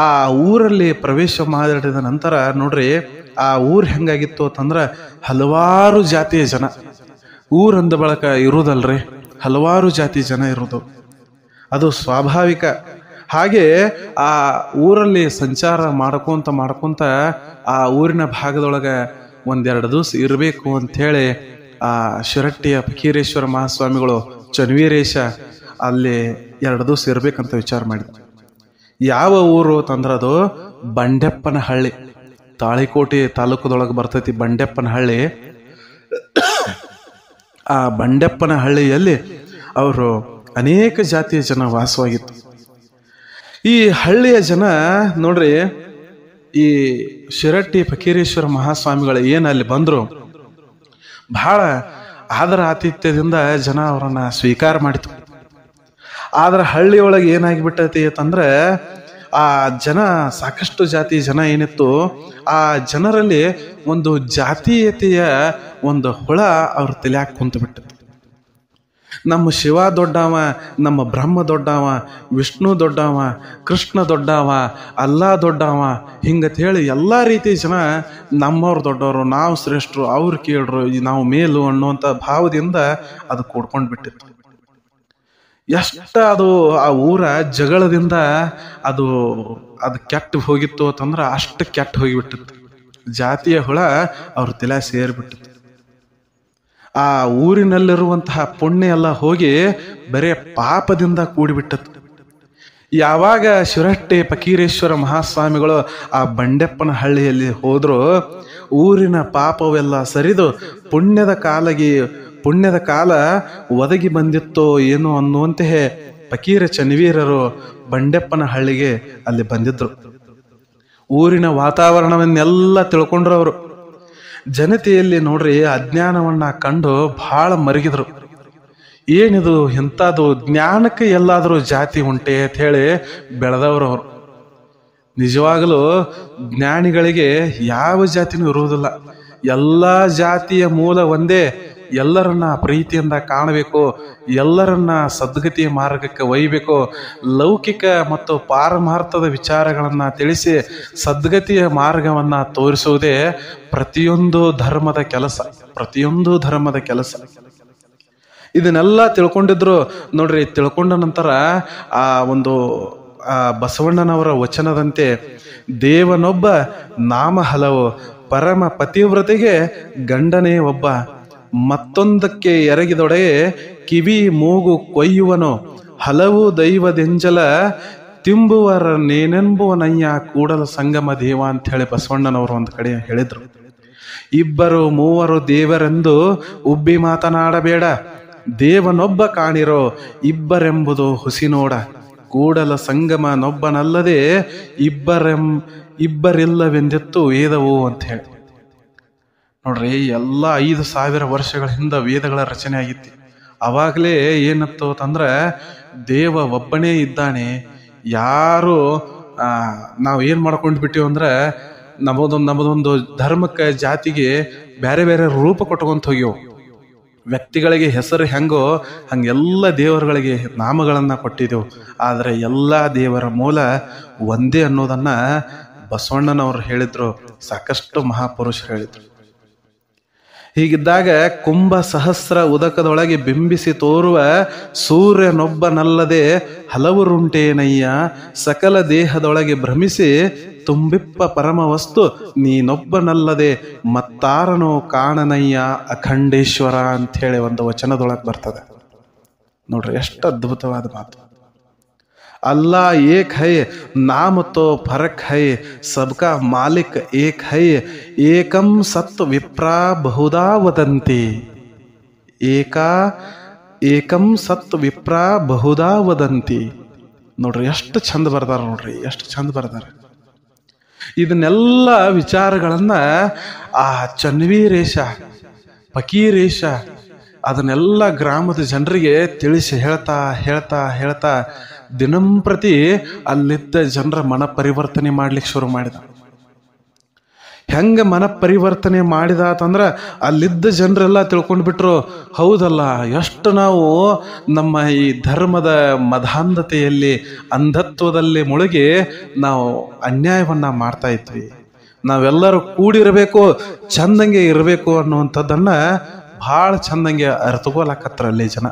ಆ ಊರಲ್ಲಿ ಪ್ರವೇಶ ಮಾಡಿದ ನಂತರ ನೋಡ್ರಿ, ಆ ಊರ್ ಹೆಂಗಾಗಿತ್ತು ಅಂತಂದ್ರ ಹಲವಾರು ಜಾತಿಯ ಜನ. ಊರಂದ ಬಳಕ ಇರುವುದಲ್ರಿ, ಹಲವಾರು ಜಾತಿ ಜನ ಇರುವುದು ಅದು ಸ್ವಾಭಾವಿಕ. ಹಾಗೆ ಆ ಊರಲ್ಲಿ ಸಂಚಾರ ಮಾಡ್ಕೊಂತ ಆ ಊರಿನ ಭಾಗದೊಳಗೆ 1-2 ದಿವಸ ಇರಬೇಕು ಅಂಥೇಳಿ ಆ ಶಿರಟ್ಟಿಯ ಫಕೀರೇಶ್ವರ ಮಹಾಸ್ವಾಮಿಗಳು ಚನ್ನವೀರೇಶ ಅಲ್ಲಿ 2 ದಿವಸ ಇರ್ಬೇಕಂತ ವಿಚಾರ ಮಾಡಿದ್ವಿ. ಯಾವ ಊರು ತಂದ್ರೆ ಅದು ಬಂಡೆಪ್ಪನಹಳ್ಳಿ, ತಾಳಿಕೋಟೆ ತಾಲೂಕದೊಳಗೆ ಬರ್ತೈತಿ ಬಂಡೆಪ್ಪನಹಳ್ಳಿ. ಆ ಬಂಡೆಪ್ಪನಹಳ್ಳಿಯಲ್ಲಿ ಅವರು ಅನೇಕ ಜಾತಿಯ ಜನ ವಾಸವಾಗಿತ್ತು. ಈ ಹಳ್ಳಿಯ ಜನ ನೋಡ್ರಿ, ಈ ಶಿರಟ್ಟಿ ಫಕೀರೇಶ್ವರ ಮಹಾಸ್ವಾಮಿಗಳು ಏನು ಅಲ್ಲಿ ಬಂದ್ರು, ಬಹಳ ಆದರ ಆತಿಥ್ಯದಿಂದ ಜನ ಅವರನ್ನ ಸ್ವೀಕಾರ ಮಾಡಿತು. ಆದ್ರೆ ಹಳ್ಳಿಯೊಳಗೆ ಏನಾಗಿಬಿಟ್ಟೈತಿ ಅಂತಂದ್ರೆ, ಆ ಜನ ಸಾಕಷ್ಟು ಜಾತಿ ಜನ ಏನಿತ್ತು, ಆ ಜನರಲ್ಲಿ ಒಂದು ಜಾತೀಯತೆಯ ಒಂದು ಹುಳ ಅವ್ರ ತಲೆಯಾಗ ಕುಂತು ಬಿಟ್ಟಿತ್ತು. ನಮ್ಮ ಶಿವ ದೊಡ್ಡವ, ನಮ್ಮ ಬ್ರಹ್ಮ ದೊಡ್ಡವ, ವಿಷ್ಣು ದೊಡ್ಡವ, ಕೃಷ್ಣ ದೊಡ್ಡವ, ಅಲ್ಲಾ ದೊಡ್ಡವ, ಹಿಂಗತ್ ಹೇಳಿ ಎಲ್ಲ ರೀತಿಯ ಜನ ನಮ್ಮವ್ರು ದೊಡ್ಡವರು, ನಾವು ಶ್ರೇಷ್ಠರು, ಅವ್ರು ಕೇಳ್ರು, ನಾವು ಮೇಲು ಅನ್ನುವಂಥ ಭಾವದಿಂದ ಅದು ಕೂಡ್ಕೊಂಡು ಬಿಟ್ಟಿತ್ತು. ಎಷ್ಟ ಅದು ಆ ಊರ ಜಗಳದಿಂದ ಅದು ಕೆಟ್ಟು ಹೋಗಿತ್ತು ಅಂತಂದ್ರೆ ಅಷ್ಟು ಕೆಟ್ಟು ಹೋಗಿಬಿಟ್ಟಿತ್ತು. ಜಾತಿಯ ಹುಳ ಅವ್ರ ತಲೆ ಸೇರಿಬಿಟ್ಟಿತ್ತು. ಆ ಊರಿನಲ್ಲಿರುವಂತಹ ಪುಣ್ಯ ಎಲ್ಲ ಹೋಗಿ ಬರೇ ಪಾಪದಿಂದ ಕೂಡಿಬಿಟ್ಟಿತ್ತು. ಯಾವಾಗ ಶಿರಟ್ಟಿ ಫಕೀರೇಶ್ವರ ಮಹಾಸ್ವಾಮಿಗಳು ಆ ಬಂಡೆಪ್ಪನಹಳ್ಳಿಯಲ್ಲಿ ಹೋದ್ರು, ಊರಿನ ಪಾಪವೆಲ್ಲ ಸರಿದು ಪುಣ್ಯದ ಕಾಲ ಒದಗಿ ಬಂದಿತ್ತೋ ಏನೋ ಅನ್ನುವಂತೆಯೇ ಫಕೀರ ಚನ್ನವೀರರು ಬಂಡೆಪ್ಪನಹಳ್ಳಿಗೆ ಅಲ್ಲಿ ಬಂದಿದ್ರು. ಊರಿನ ವಾತಾವರಣವನ್ನೆಲ್ಲ ತಿಳ್ಕೊಂಡ್ರು ಅವರು. ಜನತೆಯಲ್ಲಿ ನೋಡ್ರಿ ಅಜ್ಞಾನವನ್ನ ಕಂಡು ಬಹಳ ಮರಗಿದ್ರು. ಏನಿದು ಎಂಥದ್ದು, ಜ್ಞಾನಕ್ಕೆ ಎಲ್ಲಾದರೂ ಜಾತಿ ಉಂಟೆ ಅಂತ ಹೇಳಿ ಬೆಳೆದವರು ಅವರು. ನಿಜವಾಗಲೂ ಜ್ಞಾನಿಗಳಿಗೆ ಯಾವ ಜಾತಿನೂ ಇರುವುದಿಲ್ಲ. ಎಲ್ಲ ಜಾತಿಯ ಮೂಲ ಒಂದೇ. ಎಲ್ಲರನ್ನ ಪ್ರೀತಿಯಿಂದ ಕಾಣಬೇಕು, ಎಲ್ಲರನ್ನ ಸದ್ಗತಿಯ ಮಾರ್ಗಕ್ಕೆ ಒಯ್ಯಬೇಕು, ಲೌಕಿಕ ಮತ್ತು ಪಾರಮಾರ್ಥದ ವಿಚಾರಗಳನ್ನ ತಿಳಿಸಿ ಸದ್ಗತಿಯ ಮಾರ್ಗವನ್ನ ತೋರಿಸುವುದೇ ಪ್ರತಿಯೊಂದು ಧರ್ಮದ ಕೆಲಸ. ಇದನ್ನೆಲ್ಲ ತಿಳ್ಕೊಂಡಿದ್ರು ನೋಡ್ರಿ. ತಿಳ್ಕೊಂಡ ನಂತರ ಆ ಬಸವಣ್ಣನವರ ವಚನದಂತೆ ದೇವನೊಬ್ಬ ನಾಮ ಹಲವು, ಪರಮ ಪತಿವ್ರತೆಗೆ ಗಂಡನೇ ಒಬ್ಬ, ಮತ್ತೊಂದಕ್ಕೆ ಎರಗಿದೊಡೆಗೆ ಕಿವಿ ಮೂಗು ಕೊಯ್ಯುವನು, ಹಲವು ದೈವದೆಂಜಲ ತಿಂಬುವರ ನೇನೆಂಬುವನಯ್ಯ ಕೂಡಲ ಸಂಗಮ ದೇವ ಅಂತ ಹೇಳಿ ಬಸವಣ್ಣನವರು ಒಂದು ಕಡೆ ಹೇಳಿದ್ರು. 2 3 ದೇವರೆಂದು ಉಬ್ಬಿ ಮಾತನಾಡಬೇಡ, ದೇವನೊಬ್ಬ ಕಾಣಿರೋ ಇಬ್ಬರೆಂಬುದು ಹುಸಿ ನೋಡ, ಕೂಡಲ ಸಂಗಮನೊಬ್ಬನಲ್ಲದೆ ಇಬ್ಬರಿಲ್ಲವೆಂದಿತ್ತು ವೇದವು ಅಂತ ಹೇಳಿ. ನೋಡ್ರಿ, ಎಲ್ಲ 5,000 ವರ್ಷಗಳ ಹಿಂದೆ ವೇದಗಳ ರಚನೆ ಆಗಿತ್ತು. ಅವಾಗಲೇ ಏನತ್ತು ಅಂತಂದ್ರೆ ದೇವ ಒಬ್ಬನೇ ಇದ್ದಾನೆ. ಯಾರು ನಾವು ಏನು ಮಾಡ್ಕೊಂಡು ಬಿಟ್ಟಿವಿ ಅಂದ್ರೆ ನಮ್ಮದೊಂದು ಧರ್ಮಕ್ಕೆ ಜಾತಿಗೆ ಬೇರೆ ಬೇರೆ ರೂಪ ಕೊಟ್ಕೊಂತ ಹೋಗ್ಯವು. ವ್ಯಕ್ತಿಗಳಿಗೆ ಹೆಸರು ಹೆಂಗೋ ಹಂಗೆಲ್ಲ ದೇವರುಗಳಿಗೆ ನಾಮಗಳನ್ನ ಕೊಟ್ಟಿದ್ದೆವು. ಆದರೆ ಎಲ್ಲ ದೇವರ ಮೂಲ ಒಂದೇ ಅನ್ನೋದನ್ನ ಬಸವಣ್ಣನವರು ಹೇಳಿದ್ರು, ಸಾಕಷ್ಟು ಮಹಾಪುರುಷರು ಹೇಳಿದ್ರು. ಹೀಗಿದ್ದಾಗ ಕುಂಭ ಸಹಸ್ರ ಉದಕದೊಳಗೆ ಬಿಂಬಿಸಿ ತೋರುವ ಸೂರ್ಯನೊಬ್ಬನಲ್ಲದೆ ಹಲವರುಂಟೇನಯ್ಯ, ಸಕಲ ದೇಹದೊಳಗೆ ಭ್ರಮಿಸಿ ತುಂಬಿಪ್ಪ ಪರಮ ವಸ್ತು ನೀನೊಬ್ಬನಲ್ಲದೆ ಮತ್ತಾರನೋ ಕಾಣನಯ್ಯ ಅಖಂಡೇಶ್ವರ ಅಂಥೇಳಿ ಒಂದು ವಚನದೊಳಗೆ ಬರ್ತದೆ. ನೋಡ್ರಿ, ಎಷ್ಟು ಅದ್ಭುತವಾದ ಮಾತು. अल्लाह एक है, नाम तो फर्क है, सबका मालिक एक है, एकम सत्व विप्रा बहुधा वदन्ति, ಏಕಂ ಸತ್ ವಿಪ್ರಾ ಬಹುಧಾ ವದಂತಿ. ನೋಡ್ರಿ ಎಷ್ಟು ಚಂದ ಬರ್ದಾರ, ನೋಡ್ರಿ ಎಷ್ಟು ಚಂದ ಬರ್ದಾರ. ಇದನ್ನೆಲ್ಲ ವಿಚಾರಗಳನ್ನ ಆ ಚನ್ನವೀರೇಶ ಫಕೀರೇಶ ಅದನ್ನೆಲ್ಲ ಗ್ರಾಮದ ಜನರಿಗೆ ತಿಳಿಸಿ ಹೇಳ್ತಾ ದಿನಂಪ್ರತಿ ಅಲ್ಲಿದ್ದ ಜನರ ಮನ ಪರಿವರ್ತನೆ ಮಾಡ್ಲಿಕ್ಕೆ ಶುರು ಮಾಡಿದ. ಹೆಂಗ ಮನ ಪರಿವರ್ತನೆ ಮಾಡಿದ ಅಂತಂದ್ರೆ ಅಲ್ಲಿದ್ದ ಜನರೆಲ್ಲ ತಿಳ್ಕೊಂಡ್ಬಿಟ್ರು, ಹೌದಲ್ಲ, ಎಷ್ಟು ನಾವು ನಮ್ಮ ಈ ಧರ್ಮದ ಮದಾಂಧತೆಯಲ್ಲಿ ಅಂಧತ್ವದಲ್ಲಿ ಮುಳುಗಿ ನಾವು ಅನ್ಯಾಯವನ್ನ ಮಾಡ್ತಾ ಇದ್ವಿ. ನಾವೆಲ್ಲರೂ ಕೂಡಿರಬೇಕು, ಚಂದಂಗೆ ಇರಬೇಕು ಅನ್ನುವಂಥದ್ದನ್ನ ಭಾಳ ಚಂದಂಗೆ ಅರ್ಥಕೋಲಾಕತ್ರಲ್ಲಿ ಜನ.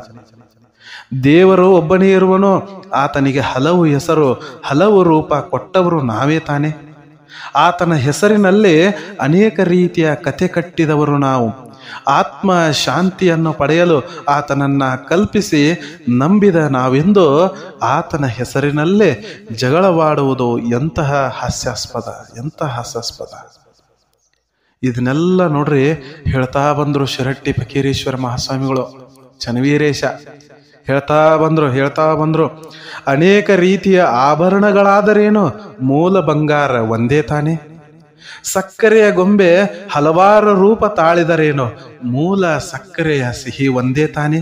ದೇವರು ಒಬ್ಬನೇ ಇರುವನು, ಆತನಿಗೆ ಹಲವು ಹೆಸರು ಹಲವು ರೂಪ ಕೊಟ್ಟವರು ನಾವೇ ತಾನೆ. ಆತನ ಹೆಸರಿನಲ್ಲಿ ಅನೇಕ ರೀತಿಯ ಕತೆ ಕಟ್ಟಿದವರು ನಾವು. ಆತ್ಮ ಶಾಂತಿಯನ್ನು ಪಡೆಯಲು ಆತನನ್ನ ಕಲ್ಪಿಸಿ ನಂಬಿದ ನಾವೆಂದು ಆತನ ಹೆಸರಿನಲ್ಲೇ ಜಗಳವಾಡುವುದು ಎಂತಹ ಹಾಸ್ಯಾಸ್ಪದ, ಎಂತಹ ಹಾಸ್ಯಾಸ್ಪದ. ಇದನ್ನೆಲ್ಲ ನೋಡ್ರಿ ಹೇಳ್ತಾ ಬಂದ್ರು ಶಿರಟ್ಟಿ ಫಕೀರೇಶ್ವರ ಮಹಾಸ್ವಾಮಿಗಳು. ಚನ್ನವೀರೇಶ ಹೇಳ್ತಾ ಬಂದ್ರು ಅನೇಕ ರೀತಿಯ ಆಭರಣಗಳಾದರೇನು ಮೂಲ ಬಂಗಾರ ಒಂದೇ ತಾನೆ. ಸಕ್ಕರೆಯ ಗೊಂಬೆ ಹಲವಾರು ರೂಪ ತಾಳಿದರೇನು ಮೂಲ ಸಕ್ಕರೆಯ ಸಿಹಿ ಒಂದೇ ತಾನೆ.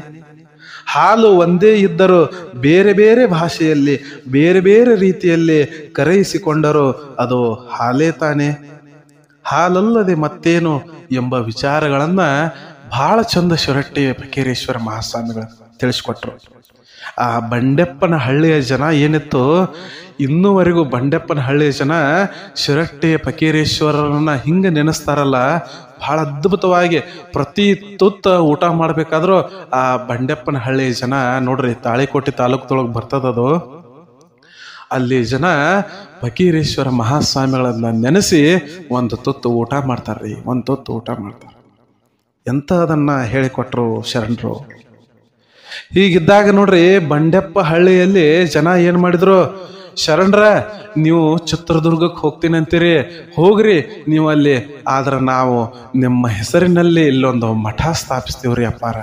ಹಾಲು ಒಂದೇ ಇದ್ದರೂ ಬೇರೆ ಬೇರೆ ಭಾಷೆಯಲ್ಲಿ ಬೇರೆ ಬೇರೆ ರೀತಿಯಲ್ಲಿ ಕರೆಯಿಸಿಕೊಂಡರೂ ಅದು ಹಾಲೇ ತಾನೆ. ಹಾಲಲ್ಲದೆ ಮತ್ತೇನು ಎಂಬ ವಿಚಾರಗಳನ್ನ ಬಹಳ ಚಂದ ಶಿರಟ್ಟಿ ಫಕೀರೇಶ್ವರ ಮಹಾಸ್ವಾಮಿಗಳು ತಿಳಿಸ್ಕೊಟ್ರು. ಆ ಬಂಡೆಪ್ಪನ ಹಳ್ಳಿಯ ಜನ ಏನಿತ್ತು, ಇನ್ನೂವರೆಗೂ ಬಂಡೆಪ್ಪನ ಹಳ್ಳಿಯ ಜನ ಶಿರಟ್ಟಿ ಫಕೀರೇಶ್ವರರನ್ನ ಹಿಂಗೆ ನೆನೆಸ್ತಾರಲ್ಲ, ಬಹಳ ಅದ್ಭುತವಾಗಿ ಪ್ರತಿ ತುತ್ತ ಊಟ ಮಾಡ್ಬೇಕಾದ್ರೂ ಆ ಬಂಡೆಪ್ಪನ ಹಳ್ಳಿಯ ಜನ ನೋಡ್ರಿ, ತಾಳಿಕೋಟೆ ತಾಲೂಕದೊಳಗೆ ಬರ್ತದದು. ಅಲ್ಲಿ ಜನ ಫಕೀರೇಶ್ವರ ಮಹಾಸ್ವಾಮಿಗಳನ್ನ ನೆನೆಸಿ ಒಂದು ತುತ್ತು ಊಟ ಮಾಡ್ತಾರ್ರಿ, ಒಂದು ತುತ್ತು ಊಟ ಮಾಡ್ತಾರೆ. ಎಂಥದನ್ನ ಹೇಳಿಕೊಟ್ರು ಶರಣರು. ಹೀಗಿದ್ದಾಗ ನೋಡ್ರಿ, ಬಂಡೆಪ್ಪ ಹಳ್ಳಿಯಲ್ಲಿ ಜನ ಏನ್ ಮಾಡಿದ್ರು, ಶರಣರ ನೀವು ಚಿತ್ರದುರ್ಗಕ್ಕೆ ಹೋಗ್ತೀನಿ ಅಂತೀರಿ, ಹೋಗ್ರಿ ನೀವು ಅಲ್ಲಿ, ಆದ್ರೆ ನಾವು ನಿಮ್ಮ ಹೆಸರಿನಲ್ಲಿ ಇಲ್ಲೊಂದು ಮಠ ಸ್ಥಾಪಿಸ್ತೀವ್ರಿ ಅಪ್ಪಾರ,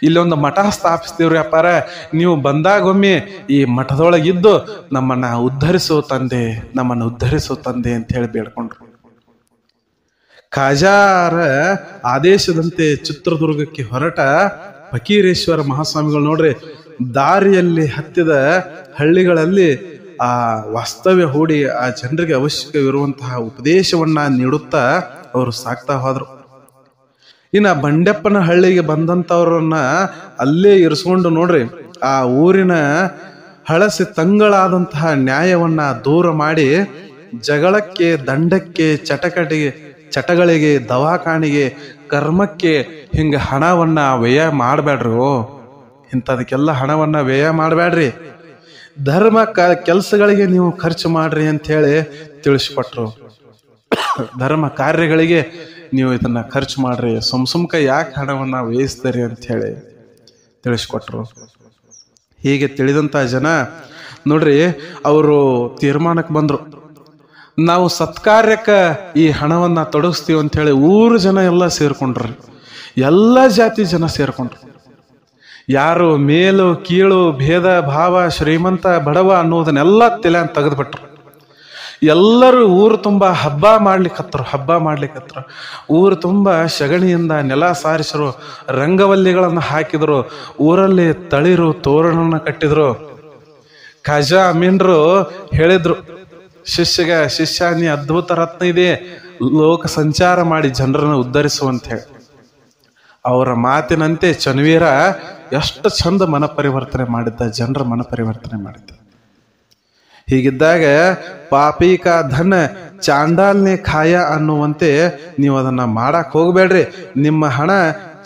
ಇಲ್ಲೊಂದು ಮಠ ಸ್ಥಾಪಿಸ್ತೀವ್ರಿ ಅಪ್ಪಾರ, ನೀವು ಬಂದಾಗೊಮ್ಮೆ ಈ ಮಠದೊಳಗಿದ್ದು ನಮ್ಮನ್ನ ಉದ್ಧರಿಸೋ ತಂದೆ, ನಮ್ಮನ್ನು ಉದ್ಧರಿಸೋ ತಂದೆ ಅಂತ ಹೇಳಿ ಬೇಡ್ಕೊಂಡ್ರು. ಖಾಜಾರ ಆದೇಶದಂತೆ ಚಿತ್ರದುರ್ಗಕ್ಕೆ ಹೊರಟ ಫಕೀರೇಶ್ವರ ಮಹಾಸ್ವಾಮಿಗಳು ನೋಡ್ರಿ, ದಾರಿಯಲ್ಲಿ ಹತ್ತಿದ ಹಳ್ಳಿಗಳಲ್ಲಿ ಆ ವಾಸ್ತವ್ಯ ಹೂಡಿ ಆ ಜನರಿಗೆ ಅವಶ್ಯಕವಿರುವಂತಹ ಉಪದೇಶವನ್ನ ನೀಡುತ್ತಾ ಅವರು ಸಾಕ್ತಾ ಹೋದ್ರು. ಇನ್ನ ಬಂಡೆಪ್ಪನ ಹಳ್ಳಿಗೆ ಬಂದಂತವ್ರನ್ನ ಅಲ್ಲೇ ಇರಿಸ್ಕೊಂಡು ನೋಡ್ರಿ, ಆ ಊರಿನ ಹಳಸಿ ತಂಗಳಾದಂತಹ ನ್ಯಾಯವನ್ನ ದೂರ ಮಾಡಿ ಜಗಳಕ್ಕೆ, ದಂಡಕ್ಕೆ, ಚಟಗಳಿಗೆ, ದವಾಖಾನೆಗೆ, ಕರ್ಮಕ್ಕೆ ಹಿಂಗ ಹಣವನ್ನ ವ್ಯಯ ಮಾಡಬೇಡ್ರಿ. ಇಂಥದಕ್ಕೆಲ್ಲ ಹಣವನ್ನ ವ್ಯಯ ಮಾಡಬೇಡ್ರಿ, ಧರ್ಮ ಕೆಲಸಗಳಿಗೆ ನೀವು ಖರ್ಚು ಮಾಡ್ರಿ ಅಂತ ಹೇಳಿ ತಿಳಿಸ್ಕೊಟ್ರು. ಧರ್ಮ ಕಾರ್ಯಗಳಿಗೆ ನೀವು ಇದನ್ನ ಖರ್ಚು ಮಾಡ್ರಿ, ಸುಮ್ಕ ಯಾಕೆ ಹಣವನ್ನ ವ್ಯಯಿಸ್ತೀರಿ ಅಂತ ಹೇಳಿ ತಿಳಿಸ್ಕೊಟ್ರು. ಹೀಗೆ ತಿಳಿದಂತ ಜನ ನೋಡ್ರಿ, ಅವರು ತೀರ್ಮಾನಕ್ಕೆ ಬಂದ್ರು, ನಾವು ಸತ್ಕಾರ್ಯಕ್ಕ ಈ ಹಣವನ್ನ ತೊಡಗಿಸ್ತೀವಿ ಅಂತ ಹೇಳಿ ಊರು ಜನ ಎಲ್ಲ ಸೇರ್ಕೊಂಡ್ರಿ, ಎಲ್ಲ ಜಾತಿ ಜನ ಸೇರ್ಕೊಂಡ್ರು. ಯಾರು ಮೇಲು ಕೀಳು ಭೇದ ಭಾವ ಶ್ರೀಮಂತ ಬಡವ ಅನ್ನೋದನ್ನೆಲ್ಲ ತಲೆ ಅಂತ ತೆಗೆದ್ಬಿಟ್ರು. ಎಲ್ಲರೂ ಊರು ತುಂಬಾ ಹಬ್ಬ ಮಾಡ್ಲಿಕ್ಕತ್ರು. ಊರು ತುಂಬಾ ಸಗಣಿಯಿಂದ ನೆಲ ಸಾರಿಸರು, ರಂಗವಲ್ಲಿಗಳನ್ನ ಹಾಕಿದ್ರು, ಊರಲ್ಲಿ ತಳಿರು ತೋರಣನ ಕಟ್ಟಿದ್ರು. ಖಾಜಾ ಅಮೀನ್ರು ಹೇಳಿದ್ರು, ಶಿಷ್ಯ ನೀ ಅದ್ಭುತ ರತ್ನ ಇದೆ, ಲೋಕ ಸಂಚಾರ ಮಾಡಿ ಜನರನ್ನು ಉದ್ಧರಿಸುವಂತ ಹೇಳಿ. ಅವರ ಮಾತಿನಂತೆ ಚನ್ನವೀರ ಎಷ್ಟು ಚಂದ ಮನಪರಿವರ್ತನೆ ಮಾಡಿದ್ದ, ಜನರ ಮನಪರಿವರ್ತನೆ ಮಾಡಿದ್ದ. ಹೀಗಿದ್ದಾಗ ಪಾಪಿಕ ಧನ ಚಾಂಡಾಲ್ನೆ ಖಾಯ ಅನ್ನುವಂತೆ ನೀವು ಅದನ್ನ ಮಾಡಕ್ ಹೋಗ್ಬೇಡ್ರಿ. ನಿಮ್ಮ ಹಣ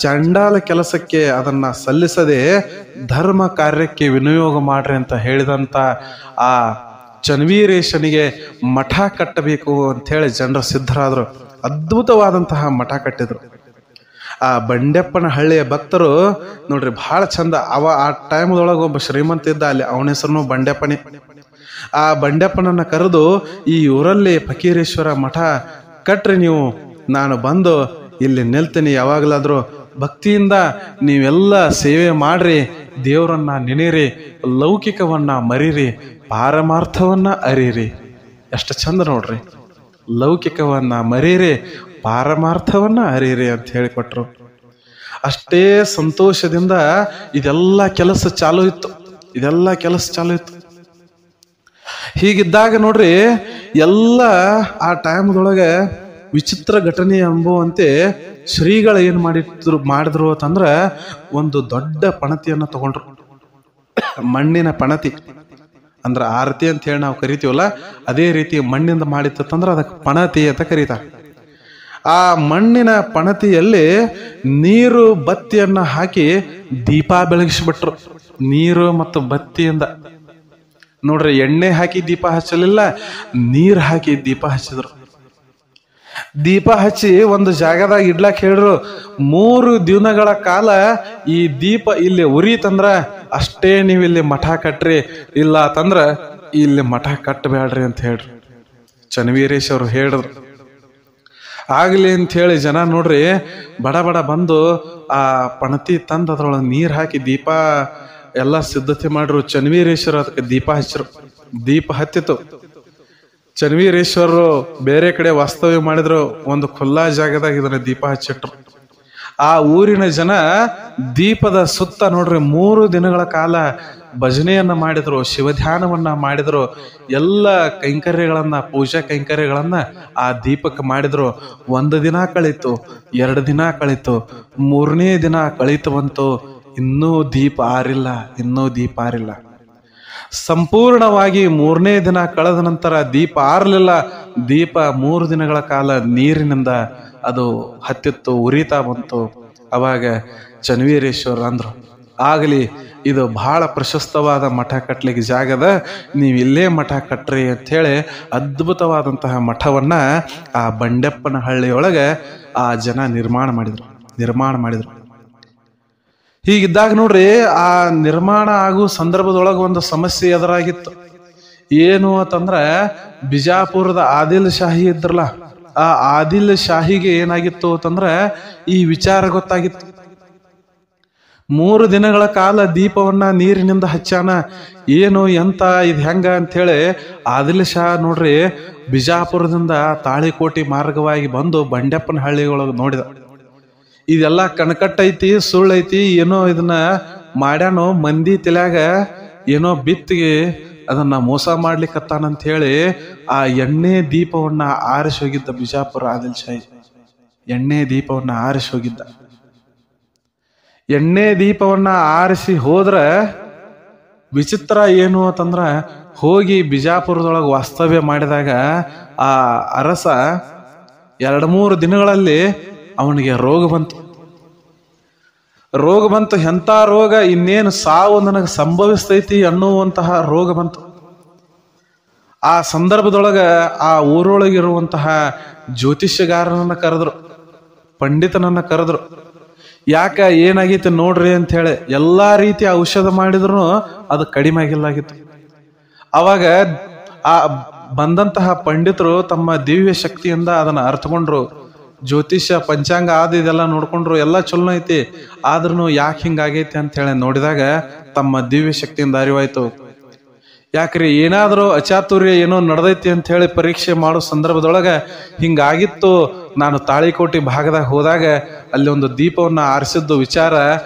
ಚಾಂಡಾಲ ಕೆಲಸಕ್ಕೆ ಅದನ್ನ ಸಲ್ಲಿಸದೆ ಧರ್ಮ ಕಾರ್ಯಕ್ಕೆ ವಿನಿಯೋಗ ಮಾಡ್ರಿ ಅಂತ ಹೇಳಿದಂತ ಆ ಚನ್ನವೀರೇಶನಿಗೆ ಮಠ ಕಟ್ಟಬೇಕು ಅಂತ ಹೇಳಿ ಜನರು ಸಿದ್ಧರಾದ್ರು. ಅದ್ಭುತವಾದಂತಹ ಮಠ ಕಟ್ಟಿದ್ರು. ಆ ಬಂಡೆಪ್ಪನ ಹಳ್ಳಿಯ ಭಕ್ತರು ನೋಡ್ರಿ ಬಹಳ ಚಂದ. ಆ ಟೈಮ್ದೊಳಗೆ ಒಬ್ಬ ಶ್ರೀಮಂತ ಇದ್ದ, ಅಲ್ಲಿ ಅವನ ಹೆಸರು ಬಂಡೆಪ್ಪನಿ. ಆ ಬಂಡೆಪ್ಪನನ್ನ ಕರೆದು, ಈ ಊರಲ್ಲಿ ಫಕೀರೇಶ್ವರ ಮಠ ಕಟ್ರಿ, ನೀವು ನಾನು ಬಂದು ಇಲ್ಲಿ ನಿಲ್ತೀನಿ, ಯಾವಾಗಲಾದ್ರೂ ಭಕ್ತಿಯಿಂದ ನೀವೆಲ್ಲ ಸೇವೆ ಮಾಡ್ರಿ, ದೇವರನ್ನ ನೆನೀರಿ, ಲೌಕಿಕವನ್ನ ಮರೀರಿ, ಪಾರಮಾರ್ಥವನ್ನ ಅರಿರಿ. ಎಷ್ಟು ಚಂದ ನೋಡ್ರಿ, ಲೌಕಿಕವನ್ನ ಮರೀರಿ, ಪಾರಮಾರ್ಥವನ್ನ ಅರಿರಿ ಅಂತ ಹೇಳಿಕೊಟ್ರು. ಅಷ್ಟೇ ಸಂತೋಷದಿಂದ ಇದೆಲ್ಲ ಕೆಲಸ ಚಾಲು ಇತ್ತು. ಹೀಗಿದ್ದಾಗ ನೋಡ್ರಿ, ಎಲ್ಲ ಆ ಟೈಮ್ದೊಳಗೆ ವಿಚಿತ್ರ ಘಟನೆ ಎಂಬುವಂತೆ ಶ್ರೀಗಳು ಏನ್ ಮಾಡಿದ್ರು ಅಂತಂದ್ರ, ಒಂದು ದೊಡ್ಡ ಪಣತಿಯನ್ನ ತಗೊಂಡ್ರು. ಮಣ್ಣಿನ ಪಣತಿ ಅಂದ್ರ ಆರತಿ ಅಂತ ಹೇಳಿ ನಾವು ಕರಿತೀವಲ್ಲ, ಅದೇ ರೀತಿ ಮಣ್ಣಿಂದ ಮಾಡಿತ್ತಂದ್ರ ಅದಕ್ಕೆ ಪಣತಿ ಅಂತ ಕರೀತಾರೆ. ಆ ಮಣ್ಣಿನ ಪಣತಿಯಲ್ಲಿ ನೀರು ಬತ್ತಿಯನ್ನ ಹಾಕಿ ದೀಪ ಬೆಳಗಿಸ್ಬಿಟ್ರು. ನೀರು ಮತ್ತು ಬತ್ತಿಯಿಂದ ನೋಡ್ರಿ, ಎಣ್ಣೆ ಹಾಕಿ ದೀಪ ಹಚ್ಚಲಿಲ್ಲ, ನೀರು ಹಾಕಿ ದೀಪ ಹಚ್ಚಿದ್ರು. ದೀಪ ಹಚ್ಚಿ ಒಂದು ಜಾಗದಾಗ ಇಡ್ಲಾಕ್ ಹೇಳ್ರು. 3 ದಿನಗಳ ಕಾಲ ಈ ದೀಪ ಇಲ್ಲಿ ಉರಿತಂದ್ರ ಅಷ್ಟೇ ನೀವು ಇಲ್ಲಿ ಮಠ ಕಟ್ರಿ, ಇಲ್ಲ ಅಂತಂದ್ರ ಇಲ್ಲಿ ಮಠ ಕಟ್ಟಬೇಡ್ರಿ ಅಂತ ಹೇಳ್ರಿ ಚನ್ನವೀರೇಶ್ ಅವ್ರು ಹೇಳಿದ್ರು. ಆಗ್ಲಿ ಅಂತ ಹೇಳಿ ಜನ ನೋಡ್ರಿ ಬಡ ಬಡ ಬಂದು ಆ ಪಣತಿ ತಂದು ಅದ್ರೊಳಗೆ ನೀರ್ ಹಾಕಿ ದೀಪ ಎಲ್ಲ ಸಿದ್ಧತೆ ಮಾಡ್ರು. ಚನ್ನವೀರೇಶ್ವರ ಅದಕ್ಕೆ ದೀಪ ಹಚ್ಚರು. ದೀಪ ಹತ್ತಿತು. ಚನ್ನವೀರೇಶ್ವರರು ಬೇರೆ ಕಡೆ ವಾಸ್ತವ್ಯ ಮಾಡಿದ್ರು. ಒಂದು ಖುಲ್ಲಾ ಜಾಗದಾಗ ಇದನ್ನ ದೀಪ ಹಚ್ಚಿಟ್ರು. ಆ ಊರಿನ ಜನ ದೀಪದ ಸುತ್ತ ನೋಡ್ರಿ 3 ದಿನಗಳ ಕಾಲ ಭಜನೆಯನ್ನ ಮಾಡಿದ್ರು, ಶಿವಧ್ಯಾನವನ್ನ ಮಾಡಿದ್ರು, ಎಲ್ಲ ಕೈಂಕರ್ಯಗಳನ್ನ, ಪೂಜಾ ಕೈಂಕರ್ಯಗಳನ್ನ ಆ ದೀಪಕ್ಕೆ ಮಾಡಿದ್ರು. 1 ದಿನ ಕಳೀತು, 2 ದಿನ ಕಳೀತು, 3ನೇ ದಿನ ಕಳೀತು ಬಂತು. ಇನ್ನೂ ದೀಪ ಆರಿಲ್ಲ, ಇನ್ನೂ ದೀಪ ಆರಿಲ್ಲ. ಸಂಪೂರ್ಣವಾಗಿ 3ನೇ ದಿನ ಕಳೆದ ನಂತರ ದೀಪ ಆರಲಿಲ್ಲ. ದೀಪ 3 ದಿನಗಳ ಕಾಲ ನೀರಿನಿಂದ ಅದು ಹತ್ತಿತ್ತು, ಉರಿತಾ ಬಂತು. ಅವಾಗ ಚನ್ನವೀರೇಶ್ವರ ಅಂದ್ರು, ಆಗಲಿ ಇದು ಬಹಳ ಪ್ರಶಸ್ತವಾದ ಮಠ ಕಟ್ಲಿಕ್ಕೆ ಜಾಗದ, ನೀವು ಇಲ್ಲೇ ಮಠ ಕಟ್ರಿ ಅಂತ ಹೇಳಿ ಅದ್ಭುತವಾದಂತಹ ಮಠವನ್ನ ಆ ಬಂಡೆಪ್ಪನ ಹಳ್ಳಿಯೊಳಗೆ ಆ ಜನ ನಿರ್ಮಾಣ ಮಾಡಿದ್ರು. ಹೀಗಿದ್ದಾಗ ನೋಡ್ರಿ ಆ ನಿರ್ಮಾಣ ಆಗೋ ಸಂದರ್ಭದೊಳಗೆ ಒಂದು ಸಮಸ್ಯೆ ಎದುರಾಗಿತ್ತು. ಏನು ಅಂತಂದ್ರ ಬಿಜಾಪುರದ ಆದಿಲ್ ಶಾಹಿ ಇದ್ರಲ್ಲ, ಆ ಆದಿಲ್ ಶಾಹಿಗೆ ಏನಾಗಿತ್ತು ಅಂತಂದ್ರ ಈ ವಿಚಾರ ಗೊತ್ತಾಗಿತ್ತು. 3 ದಿನಗಳ ಕಾಲ ದೀಪವನ್ನ ನೀರಿನಿಂದ ಹಚ್ಚಾನ, ಏನು ಎಂತ ಇದು ಹೆಂಗ ಅಂತ ಹೇಳಿ ಆದಿಲ್ ಶಾ ನೋಡ್ರಿ ಬಿಜಾಪುರದಿಂದ ತಾಳಿಕೋಟಿ ಮಾರ್ಗವಾಗಿ ಬಂದು ಬಂಡೆಪ್ಪನ ಹಳ್ಳಿಯೊಳಗೆ ನೋಡಿದ. ಇದೆಲ್ಲ ಕಣಕಟ್ಟೈತಿ, ಸುಳ್ಳೈತಿ, ಏನೋ ಇದನ್ನ ಮಾಡ್ಯಾನೋ, ಮಂದಿ ತಲ್ಯಾಗ ಏನೋ ಬಿತ್ತಿಗೆ ಅದನ್ನ ಮೋಸ ಮಾಡ್ಲಿಕ್ಕತ್ತಾನಂತ ಹೇಳಿ ಆ ಎಣ್ಣೆ ದೀಪವನ್ನ ಆರಿಸಿ ಹೋಗಿದ್ದ ಬಿಜಾಪುರ ಆದಿಲ್ ಶಾಹಿ. ಎಣ್ಣೆ ದೀಪವನ್ನ ಆರಿಸಿ ಹೋಗಿದ್ದ. ಎಣ್ಣೆ ದೀಪವನ್ನ ಆರಿಸಿ ಹೋದ್ರ ವಿಚಿತ್ರ ಏನು ಅಂತಂದ್ರ, ಹೋಗಿ ಬಿಜಾಪುರದೊಳಗೆ ವಾಸ್ತವ್ಯ ಮಾಡಿದಾಗ ಆ ಅರಸ 2-3 ದಿನಗಳಲ್ಲಿ ಅವನಿಗೆ ರೋಗ ಬಂತು. ಎಂಥ ರೋಗ, ಇನ್ನೇನು ಸಾವು ನನಗೆ ಸಂಭವಿಸ್ತೈತಿ ಅನ್ನುವಂತಹ ರೋಗ ಬಂತು. ಆ ಸಂದರ್ಭದೊಳಗ ಆ ಊರೊಳಗಿರುವಂತಹ ಜ್ಯೋತಿಷ್ಯಗಾರನನ್ನ ಕರೆದ್ರು, ಪಂಡಿತನನ್ನ ಕರೆದ್ರು. ಯಾಕ ಏನಾಗೈತಿ ನೋಡ್ರಿ ಅಂತ ಹೇಳಿ ಎಲ್ಲಾ ರೀತಿಯ ಔಷಧ ಮಾಡಿದ್ರು ಅದು ಕಡಿಮೆ ಆಗಿಲ್ಲಾಗಿತ್ತು. ಅವಾಗ ಆ ಬಂದಂತಹ ಪಂಡಿತರು ತಮ್ಮ ದಿವ್ಯ ಶಕ್ತಿಯಿಂದ ಅದನ್ನ ಅರ್ಥಕೊಂಡ್ರು. ಜ್ಯೋತಿಷ್ಯ ಪಂಚಾಂಗ ಇದೆಲ್ಲ ನೋಡ್ಕೊಂಡ್ರು, ಎಲ್ಲ ಚಲೋ ಐತಿ, ಆದ್ರೂ ಯಾಕೆ ಹಿಂಗಾಗೈತಿ ಅಂತ ಹೇಳಿ ನೋಡಿದಾಗ ತಮ್ಮ ದಿವ್ಯ ಶಕ್ತಿಯಿಂದ ಅರಿವಾಯ್ತು. ಯಾಕ್ರಿ ಏನಾದ್ರೂ ಅಚಾತುರ್ಯ ಏನೋ ನಡೆದೈತಿ ಅಂತ ಹೇಳಿ ಪರೀಕ್ಷೆ ಮಾಡೋ ಸಂದರ್ಭದೊಳಗ ಹಿಂಗಾಗಿತ್ತು. ನಾನು ತಾಳಿಕೋಟಿ ಭಾಗದಾಗ ಹೋದಾಗ ಅಲ್ಲಿ ಒಂದು ದೀಪವನ್ನ ಆರಿಸಿದ್ದು ವಿಚಾರ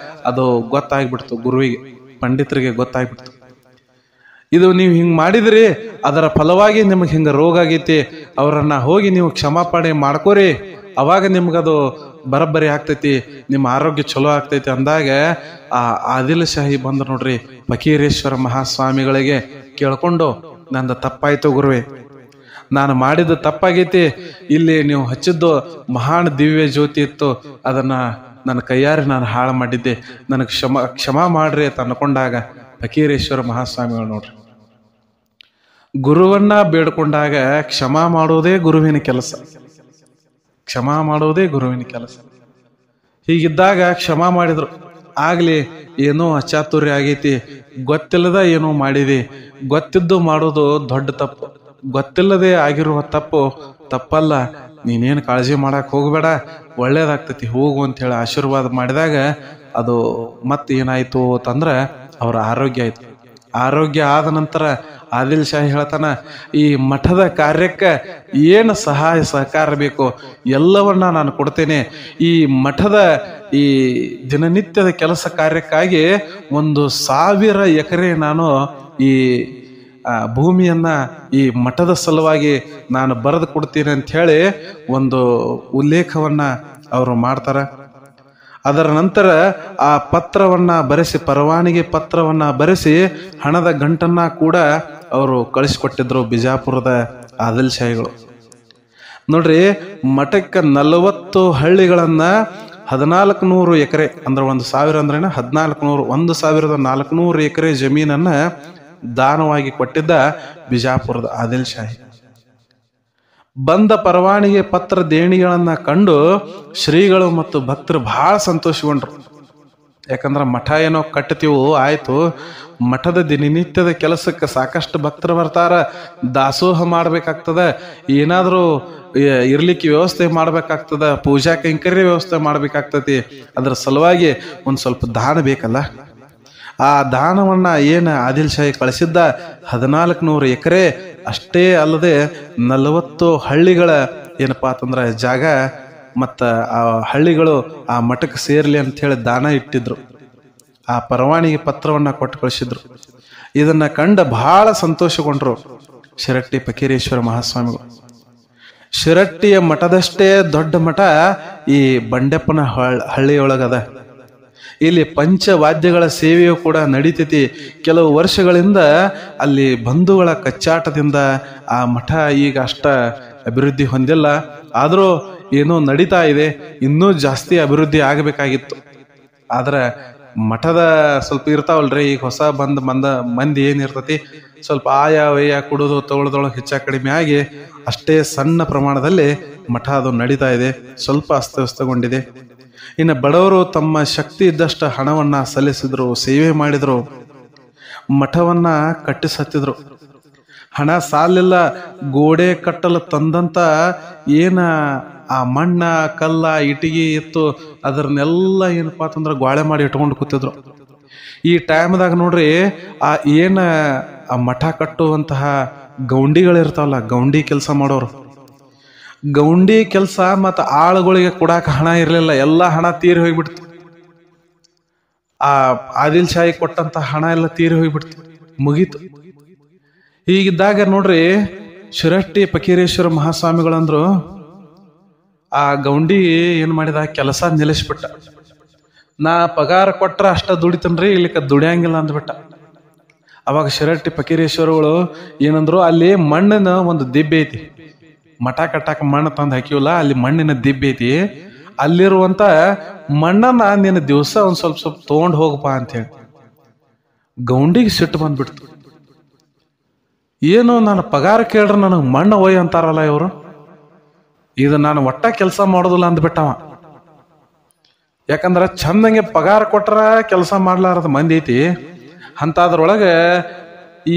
ಅದು ಗೊತ್ತಾಗ್ಬಿಡ್ತು, ಗುರುವಿಗೆ, ಪಂಡಿತರಿಗೆ ಗೊತ್ತಾಗ್ಬಿಡ್ತು. ಇದು ನೀವು ಹಿಂಗ್ ಮಾಡಿದ್ರಿ, ಅದರ ಫಲವಾಗಿ ನಿಮಗೆ ಹಿಂಗ ರೋಗ ಆಗೈತಿ, ಅವರನ್ನ ಹೋಗಿ ನೀವು ಕ್ಷಮಾಪಣೆ ಮಾಡ್ಕೋರಿ, ಅವಾಗ ನಿಮ್ಗದು ಬರಬ್ಬರಿ ಆಗ್ತೈತಿ, ನಿಮ್ಮ ಆರೋಗ್ಯ ಚಲೋ ಆಗ್ತೈತಿ ಅಂದಾಗ ಆ ಆದಿಲ್ ಶಾಹಿ ಬಂದು ನೋಡ್ರಿ ಫಕೀರೇಶ್ವರ ಮಹಾಸ್ವಾಮಿಗಳಿಗೆ ಕೇಳ್ಕೊಂಡು, ನಂದು ತಪ್ಪಾಯ್ತು ಗುರುವೆ, ನಾನು ಮಾಡಿದ ತಪ್ಪಾಗೈತಿ, ಇಲ್ಲಿ ನೀವು ಹಚ್ಚಿದ್ದು ಮಹಾನ್ ದಿವ್ಯ ಜ್ಯೋತಿ ಇತ್ತು, ಅದನ್ನ ನನ್ನ ಕೈಯಾರೆ ನಾನು ಹಾಳು ಮಾಡಿದ್ದೆ, ನನಗೆ ಕ್ಷಮಾ ಮಾಡ್ರಿ ಅಂತ ಅನ್ಕೊಂಡಾಗ ಫಕೀರೇಶ್ವರ ಮಹಾಸ್ವಾಮಿಗಳು ನೋಡ್ರಿ ಗುರುವನ್ನ ಬೇಡ್ಕೊಂಡಾಗ ಕ್ಷಮಾ ಮಾಡೋದೇ ಗುರುವಿನ ಕೆಲಸ. ಹೀಗಿದ್ದಾಗ ಕ್ಷಮಾ ಮಾಡಿದ್ರು. ಆಗ್ಲಿ ಏನೋ ಅಚಾತುರ್ಯ ಆಗೈತಿ, ಗೊತ್ತಿಲ್ಲದ ಏನೋ ಮಾಡಿದಿ, ಗೊತ್ತಿದ್ದು ಮಾಡೋದು ದೊಡ್ಡ ತಪ್ಪು, ಗೊತ್ತಿಲ್ಲದೆ ಆಗಿರುವ ತಪ್ಪಲ್ಲ, ನೀನೇನು ಕಾಳಜಿ ಮಾಡಕ್ ಹೋಗ್ಬೇಡ, ಒಳ್ಳೇದಾಗ್ತೈತಿ, ಹೋಗು ಅಂತ ಹೇಳಿ ಆಶೀರ್ವಾದ ಮಾಡಿದಾಗ ಅದು ಮತ್ತೆ ಏನಾಯ್ತು ಅಂತಂದ್ರ ಅವ್ರ ಆರೋಗ್ಯ ಆಯ್ತು. ಆರೋಗ್ಯ ಆದ ನಂತರ ಆದಿಲ್ ಶಾಹಿ ಹೇಳ್ತಾನ, ಈ ಮಠದ ಕಾರ್ಯಕ್ಕೆ ಏನು ಸಹಾಯ ಸಹಕಾರ ಬೇಕು ಎಲ್ಲವನ್ನ ನಾನು ಕೊಡ್ತೇನೆ. ಈ ಮಠದ ಈ ದಿನನಿತ್ಯದ ಕೆಲಸ ಕಾರ್ಯಕ್ಕಾಗಿ 1,000 ಎಕರೆ ನಾನು ಈ ಭೂಮಿಯನ್ನ ಈ ಮಠದ ಸಲುವಾಗಿ ನಾನು ಬರೆದು ಕೊಡ್ತೀನಿ ಅಂತ ಹೇಳಿ ಒಂದು ಉಲ್ಲೇಖವನ್ನ ಅವರು ಮಾಡ್ತಾರ. ಅದರ ನಂತರ ಆ ಪತ್ರವನ್ನ ಬರೆಸಿ, ಪರವಾನಗಿ ಪತ್ರವನ್ನ ಬರೆಸಿ ಹಣದ ಗಂಟನ್ನ ಕೂಡ ಅವರು ಕಳಿಸಿಕೊಟ್ಟಿದ್ರು ಬಿಜಾಪುರದ ಆದಿಲ್ ಶಾಹಿಗಳು. ನೋಡ್ರಿ, ಮಠಕ್ಕೆ 40 ಹಳ್ಳಿಗಳನ್ನ 1400 ಎಕರೆ ಅಂದ್ರೆ 1,000 ಅಂದ್ರೇನ 1400, 1,400 ಎಕರೆ ಜಮೀನನ್ನ ದಾನವಾಗಿ ಕೊಟ್ಟಿದ್ದ ಬಿಜಾಪುರದ ಆದಿಲ್ ಶಾಹಿ. ಬಂದ ಪರವಾನಿಗೆ ಪತ್ರ ದೇಣಿಗೆಗಳನ್ನ ಕಂಡು ಶ್ರೀಗಳು ಮತ್ತು ಭಕ್ತರು ಬಹಳ ಸಂತೋಷಗೊಂಡ್ರು. ಯಾಕಂದ್ರೆ ಮಠ ಏನೋ ಕಟ್ಟತೀವು ಆಯ್ತು, ಮಠದ ದಿನನಿತ್ಯದ ಕೆಲಸಕ್ಕೆ ಸಾಕಷ್ಟು ಭಕ್ತರು ಬರ್ತಾರ, ದಾಸೋಹ ಮಾಡ್ಬೇಕಾಗ್ತದ, ಏನಾದರೂ ಇರ್ಲಿಕ್ಕೆ ವ್ಯವಸ್ಥೆ ಮಾಡ್ಬೇಕಾಗ್ತದ, ಪೂಜಾ ಕೈಂಕರ್ಯ ವ್ಯವಸ್ಥೆ ಮಾಡ್ಬೇಕಾಗ್ತತಿ. ಅದ್ರ ಸಲುವಾಗಿ ಒಂದ್ ಸ್ವಲ್ಪ ದಾನ ಬೇಕಲ್ಲ. ಆ ದಾನವನ್ನ ಆದಿಲ್ ಶಾಹಿ ಕಳಿಸಿದ್ದ 1400 ಎಕರೆ ಅಷ್ಟೇ ಅಲ್ಲದೆ 40 ಹಳ್ಳಿಗಳ ಏನಪ್ಪಾ ಅಂತಂದ್ರೆ ಜಾಗ ಮತ್ತ ಆ ಹಳ್ಳಿಗಳು ಆ ಮಠಕ್ಕೆ ಸೇರ್ಲಿ ಅಂತ ಹೇಳಿ ದಾನ ಇಟ್ಟಿದ್ರು. ಆ ಪರವಾನಿಗೆ ಪತ್ರವನ್ನ ಕೊಟ್ಟು ಕಳಿಸಿದ್ರು. ಇದನ್ನ ಕಂಡ ಬಹಳ ಸಂತೋಷಗೊಂಡ್ರು ಶಿರಟ್ಟಿ ಫಕೀರೇಶ್ವರ ಮಹಾಸ್ವಾಮಿಗಳು. ಶಿರಟ್ಟಿಯ ಮಠದಷ್ಟೇ ದೊಡ್ಡ ಮಠ ಈ ಬಂಡೆಪ್ಪನ ಹಳ್ಳಿಯೊಳಗದ. ಇಲ್ಲಿ ಪಂಚವಾದ್ಯಗಳ ಸೇವೆಯು ಕೂಡ ನಡೀತೈತಿ. ಕೆಲವು ವರ್ಷಗಳಿಂದ ಅಲ್ಲಿ ಬಂಧುಗಳ ಕಚ್ಚಾಟದಿಂದ ಆ ಮಠ ಈಗ ಅಷ್ಟ ಅಭಿವೃದ್ಧಿ ಹೊಂದಿಲ್ಲ. ಆದರೂ ಏನೋ ನಡೀತಾ ಇದೆ, ಇನ್ನೂ ಜಾಸ್ತಿ ಅಭಿವೃದ್ಧಿ ಆಗಬೇಕಾಗಿತ್ತು. ಆದ್ರೆ ಮಠದ ಸ್ವಲ್ಪ ಇರ್ತಾವಲ್ರಿ, ಈಗ ಹೊಸ ಮಂದಿ ಏನಿರ್ತತಿ, ಸ್ವಲ್ಪ ಆಯ ಕುಡಿದು ತಗೊಳ್ಳೋದೊಳಗೆ ಹೆಚ್ಚ ಕಡಿಮೆ ಆಗಿ ಅಷ್ಟೇ ಸಣ್ಣ ಪ್ರಮಾಣದಲ್ಲಿ ಮಠ ಅದು ನಡೀತಾ ಇದೆ, ಸ್ವಲ್ಪ ಅಸ್ತವ್ಯಸ್ತಗೊಂಡಿದೆ. ಇನ್ನು ಬಡವರು ತಮ್ಮ ಶಕ್ತಿ ಇದ್ದಷ್ಟು ಹಣವನ್ನ ಸಲ್ಲಿಸಿದ್ರು, ಸೇವೆ ಮಾಡಿದ್ರು, ಮಠವನ್ನ ಕಟ್ಟಿಸತ್ತಿದ್ರು. ಹಣ ಸಾಲಿಲ್ಲ, ಗೋಡೆ ಕಟ್ಟಲು ತಂದಂತ ಆ ಮಣ್ಣ ಕಲ್ಲ ಇಟಿಗೆ ಇತ್ತು, ಅದನ್ನೆಲ್ಲ ಏನಪ್ಪಾ ಅಂತಂದ್ರೆ ಗೋಳೆ ಮಾಡಿ ಇಟ್ಕೊಂಡು ಕೂತಿದ್ರು. ಈ ಟೈಮ್ದಾಗ ನೋಡ್ರಿ, ಆ ಮಠ ಕಟ್ಟುವಂತಹ ಗೌಂಡಿಗಳಿರ್ತಾವಲ್ಲ, ಗೌಂಡಿ ಕೆಲಸ ಮಾಡೋರು, ಗೌಂಡಿ ಕೆಲಸ ಮತ್ತು ಆಳುಗಳಿಗೆ ಕೊಡಾಕ ಹಣ ಇರಲಿಲ್ಲ, ಎಲ್ಲ ಹಣ ತೀರಿ ಹೋಗ್ಬಿಡ್ತು. ಆ ಆದಿಲ್ ಶಾಹಿ ಕೊಟ್ಟಂತ ಹಣ ಎಲ್ಲ ತೀರಿ ಹೋಗ್ಬಿಡ್ತು, ಮುಗೀತು. ಹೀಗಿದ್ದಾಗ ನೋಡ್ರಿ, ಶಿರಟ್ಟಿ ಫಕೀರೇಶ್ವರ ಮಹಾಸ್ವಾಮಿಗಳಂದ್ರು ಆ ಗೌಂಡಿ ಏನ್ ಮಾಡಿದ, ಕೆಲಸ ನಿಲ್ಲಿಸ್ಬಿಟ್ಟ. ನಾ ಪಗಾರ ಕೊಟ್ರ ಅಷ್ಟ ದುಡಿತನ್ರಿ, ಇಲ್ಲಿಕ ದುಡಿಯಂಗಿಲ್ಲ ಅಂದ್ಬಿಟ್ಟ. ಅವಾಗ ಶಿರಟ್ಟಿ ಫಕೀರೇಶ್ವರಗಳು ಏನಂದ್ರು, ಅಲ್ಲಿ ಮಣ್ಣಿನ ಒಂದು ದಿಬ್ಬೆ ಐತಿ, ಮಠ ಕಟ್ಟಾಕ ಮಣ್ಣು ತಂದು ಹಾಕಿವಲ್ಲ, ಅಲ್ಲಿ ಮಣ್ಣಿನ ದಿಬ್ಬೆ ಐತಿ, ಅಲ್ಲಿರುವಂತ ಮಣ್ಣನ್ನ ನೀನು ದಿವಸ ಒಂದ್ ಸ್ವಲ್ಪ ಸ್ವಲ್ಪ ತಗೊಂಡ್ ಹೋಗಪ್ಪ ಅಂತೇಳಿ. ಗೌಂಡಿಗೆ ಸಿಟ್ಟು ಬಂದ್ಬಿಡ್ತು. ಏನು ನಾನು ಪಗಾರ ಕೇಳ್ರ ನನಗೆ ಮಣ್ಣು ಒಯ್ ಅಂತಾರಲ್ಲ ಇವರು, ಇದು ನಾನು ಒಟ್ಟ ಕೆಲಸ ಮಾಡೋದಿಲ್ಲ ಅಂದ್ಬಿಟ್ಟವ. ಯಾಕಂದ್ರ ಚಂದಂಗೆ ಪಗಾರ ಕೊಟ್ರ ಕೆಲಸ ಮಾಡ್ಲಾರದ ಮಂದಿ ಐತಿ, ಅಂತದ್ರೊಳಗೆ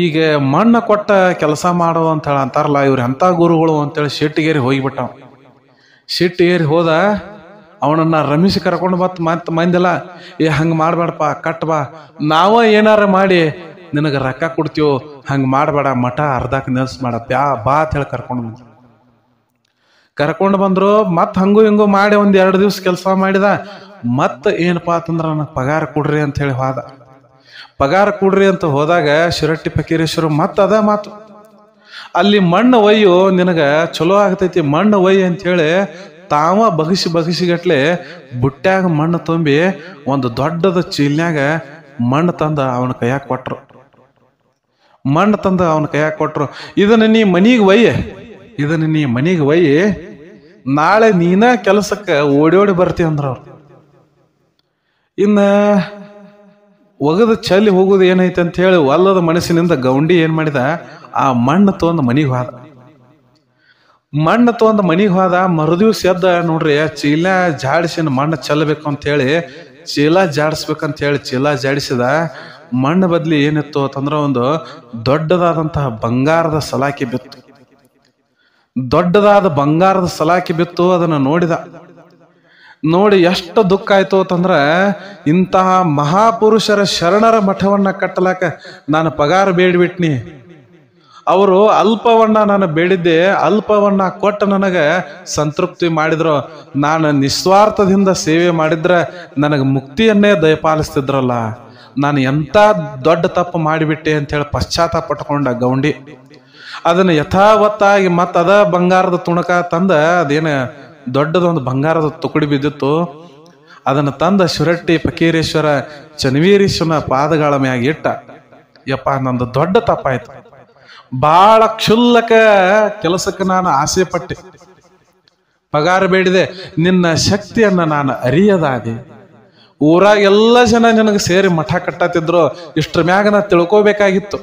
ಈಗ ಮಣ್ಣು ಕೊಟ್ಟ ಕೆಲಸ ಮಾಡೋ ಅಂತ ಹೇಳಿ ಅಂತಾರಲ್ಲ, ಇವ್ರು ಎಂತ ಗುರುಗಳು ಅಂತೇಳಿ ಸಿಟ್ಟಿಗೇರಿ ಹೋಗಿಬಿಟ್ಟವ. ಸಿಟ್ಟಿಗೇರಿ ಹೋದ, ಅವನನ್ನ ರಮೇಶ್ ಕರ್ಕೊಂಡು ಮತ್ತೆ ಮಂದಿಲ್ಲ, ಹಂಗ ಮಾಡ್ಬೇಡಪ್ಪ, ಕಟ್ ಬಾ, ನಾವ ಏನಾರ ಮಾಡಿ ನಿನಗೆ ರೊಕ್ಕ ಕೊಡ್ತೀವೋ, ಹಂಗ ಮಾಡ್ಬೇಡ, ಮಠ ಅರ್ಧಕ್ಕೆ ನಿಲ್ಸ್ ಮಾಡ ಬಾ ಅಂತ ಹೇಳಿ ಕರ್ಕೊಂಡು ಬಂದ್ರು. ಮತ್ ಹಂಗು ಹಿಂಗು ಮಾಡಿ 1-2 ದಿವ್ಸ ಕೆಲಸ ಮಾಡಿದ. ಮತ್ ಏನಪ್ಪಾ ಅಂತಂದ್ರ ನನಗೆ ಪಗಾರ ಕೊಡ್ರಿ ಅಂತ ಹೇಳಿ ಹೋದ. ಪಗಾರ ಕೊಡ್ರಿ ಅಂತ ಹೋದಾಗ ಶಿರಟ್ಟಿ ಫಕೀರೇಶ್ವರ ಮತ್ ಅದ ಮಾತು, ಅಲ್ಲಿ ಮಣ್ಣು ಒಯ್ಯು, ನಿನಗ ಚಲೋ ಆಗ್ತೈತಿ, ಮಣ್ಣು ಒಯ್ಯಿ ಅಂತ ಹೇಳಿ ತಾವ ಬಗಸಿಗಟ್ಲೆ ಬುಟ್ಟ್ಯಾಗ ಮಣ್ಣು ತುಂಬಿ ಒಂದು ದೊಡ್ಡದ ಚೀಲ್ನ್ಯಾಗ ಮಣ್ಣು ತಂದ ಅವನ ಕೈಯಾಗ ಕೊಟ್ರು. ಇದನ್ನ ನೀ ಮನಿಗೆ ಒಯ್ಯಿ, ನಾಳೆ ನೀನ ಕೆಲಸಕ್ಕೆ ಓಡಿ ಬರ್ತಿ ಅಂದ್ರ ಅವ್ರು. ಇನ್ನ ಒಗದ ಚಲಿ ಹೋಗುದು ಏನೈತೆ ಅಂತ ಹೇಳಿ ಒಲ್ಲದ ಮನಸ್ಸಿನಿಂದ ಗೌಂಡಿ ಏನ್ ಮಾಡಿದ, ಆ ಮಣ್ಣು ತಗೊಂಡ್ ಮನಿಗೆ ಹೋದ. ಮರುದಿವ್ಸ ಎದ್ದ ನೋಡ್ರಿ, ಚೀಲ ಜಾಡಿಸಿನ ಮಣ್ಣು ಚೆಲ್ಲಬೇಕು ಅಂತ ಹೇಳಿ ಚೀಲ ಜಾಡಿಸ್ಬೇಕಂತ ಹೇಳಿ ಚೀಲ ಜಾಡಿಸಿದ. ಮಣ್ಣು ಬದ್ಲಿ ಏನಿತ್ತು ಅಂತಂದ್ರ ಒಂದು ದೊಡ್ಡದಾದಂತಹ ಬಂಗಾರದ ಸಲಾಕಿ ಬಿತ್ತು. ಅದನ್ನ ನೋಡಿ ಎಷ್ಟು ದುಃಖ ಆಯ್ತು ಅಂತಂದ್ರ, ಇಂತಹ ಮಹಾಪುರುಷರ ಶರಣರ ಮಠವನ್ನ ಕಟ್ಟಲಾಕ ನಾನು ಪಗಾರ ಬೇಡ್ಬಿಟ್ನಿ, ಅವರು ಅಲ್ಪವನ್ನ ನಾನು ಬೇಡಿದ್ದೆ, ಅಲ್ಪವನ್ನ ಕೊಟ್ಟು ನನಗೆ ಸಂತೃಪ್ತಿ ಮಾಡಿದ್ರು, ನಾನು ನಿಸ್ವಾರ್ಥದಿಂದ ಸೇವೆ ಮಾಡಿದ್ರೆ ನನಗೆ ಮುಕ್ತಿಯನ್ನೇ ದಯಪಾಲಿಸ್ತಿದ್ರಲ್ಲ, ನಾನು ಎಂತ ದೊಡ್ಡ ತಪ್ಪು ಮಾಡಿಬಿಟ್ಟೆ ಅಂತ ಹೇಳಿ ಪಶ್ಚಾತ್ತಾಪ ಪಟ್ಕೊಂಡ ಗೌಂಡಿ. ಅದನ್ನ ಯಥಾವತ್ತಾಗಿ ಅದ ಬಂಗಾರದ ತುಣಕ ತಂದ, ಅದೇನ ದೊಡ್ಡದೊಂದು ಬಂಗಾರದ ತುಕಡಿ ಬಿದ್ದಿತ್ತು, ಅದನ್ನ ತಂದ ಶಿರಟ್ಟಿ ಫಕೀರೇಶ್ವರ ಚನ್ನವೀರೇಶ್ವರನ ಪಾದಗಳ ಮ್ಯಾಗ ಇಟ್ಟ. ಯಪ್ಪ, ನಂದು ದೊಡ್ಡ ತಪ್ಪಾಯ್ತು, ಬಹಳ ಕ್ಷುಲ್ಲಕ ಕೆಲಸಕ್ಕೆ ನಾನು ಆಸೆ ಪಟ್ಟೆ, ಪಗಾರ ಬೇಡಿದೆ, ನಿನ್ನ ಶಕ್ತಿಯನ್ನ ನಾನು ಅರಿಯದಾದೆ. ಊರಾಗ ಎಲ್ಲ ಜನ ನಿನಗೆ ಸೇರಿ ಮಠ ಕಟ್ಟತ್ತಿದ್ರು, ಇಷ್ಟ್ರ ಮ್ಯಾಗ ನಾ ತಿಳ್ಕೋಬೇಕಾಗಿತ್ತು.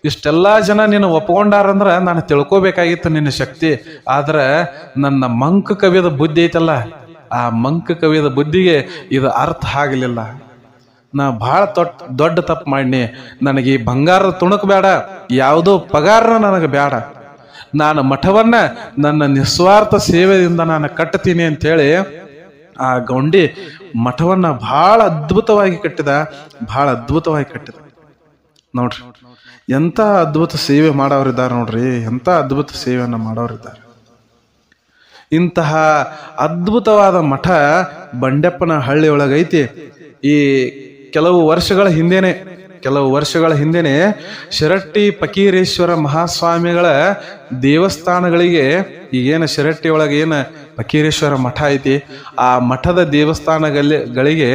ಇಷ್ಟೆಲ್ಲ ಜನ ನೀನು ಒಪ್ಕೊಂಡಾರಂದ್ರ ನಾನು ತಿಳ್ಕೊಬೇಕಾಗಿತ್ತು ನಿನ್ನ ಶಕ್ತಿ. ಆದ್ರೆ ನನ್ನ ಮಂಕ ಕವಿಯದ ಬುದ್ಧಿ ಐತಲ್ಲ, ಆ ಮಂಕ ಕವಿಯದ ಬುದ್ಧಿಗೆ ಇದು ಅರ್ಥ ಆಗಲಿಲ್ಲ. ನಾ ಬಹಳ ದೊಡ್ಡ ತಪ್ಪು ಮಾಡಿನಿ. ನನಗೆ ಈ ಬಂಗಾರದ ತುಣುಕು ಬೇಡ, ಯಾವುದೋ ಪಗಾರ ನನಗೆ ಬೇಡ. ನಾನು ಮಠವನ್ನ ನನ್ನ ನಿಸ್ವಾರ್ಥ ಸೇವೆಯಿಂದ ನಾನು ಕಟ್ಟತೀನಿ ಅಂತೇಳಿ ಆ ಗೌಂಡಿ ಮಠವನ್ನ ಬಹಳ ಅದ್ಭುತವಾಗಿ ಕಟ್ಟಿದ. ನೋಡ್ರಿ, ಎಂತ ಅದ್ಭುತ ಸೇವೆ ಮಾಡೋರಿದ್ದಾರೆ ನೋಡ್ರಿ, ಎಂತ ಅದ್ಭುತ ಸೇವೆಯನ್ನ ಮಾಡೋರಿದ್ದಾರೆ. ಇಂತಹ ಅದ್ಭುತವಾದ ಮಠ ಬಂಡೆಪ್ಪನ ಹಳ್ಳಿ ಒಳಗೈತಿ. ಈ ಕೆಲವು ವರ್ಷಗಳ ಹಿಂದೆನೆ ಶಿರಟ್ಟಿ ಫಕೀರೇಶ್ವರ ಮಹಾಸ್ವಾಮಿಗಳ ದೇವಸ್ಥಾನಗಳಿಗೆ, ಈಗೇನು ಶಿರಟ್ಟಿ ಒಳಗೆ ಏನು ಫಕೀರೇಶ್ವರ ಮಠ ಐತಿ, ಆ ಮಠದ ದೇವಸ್ಥಾನಗಳಿಗೆ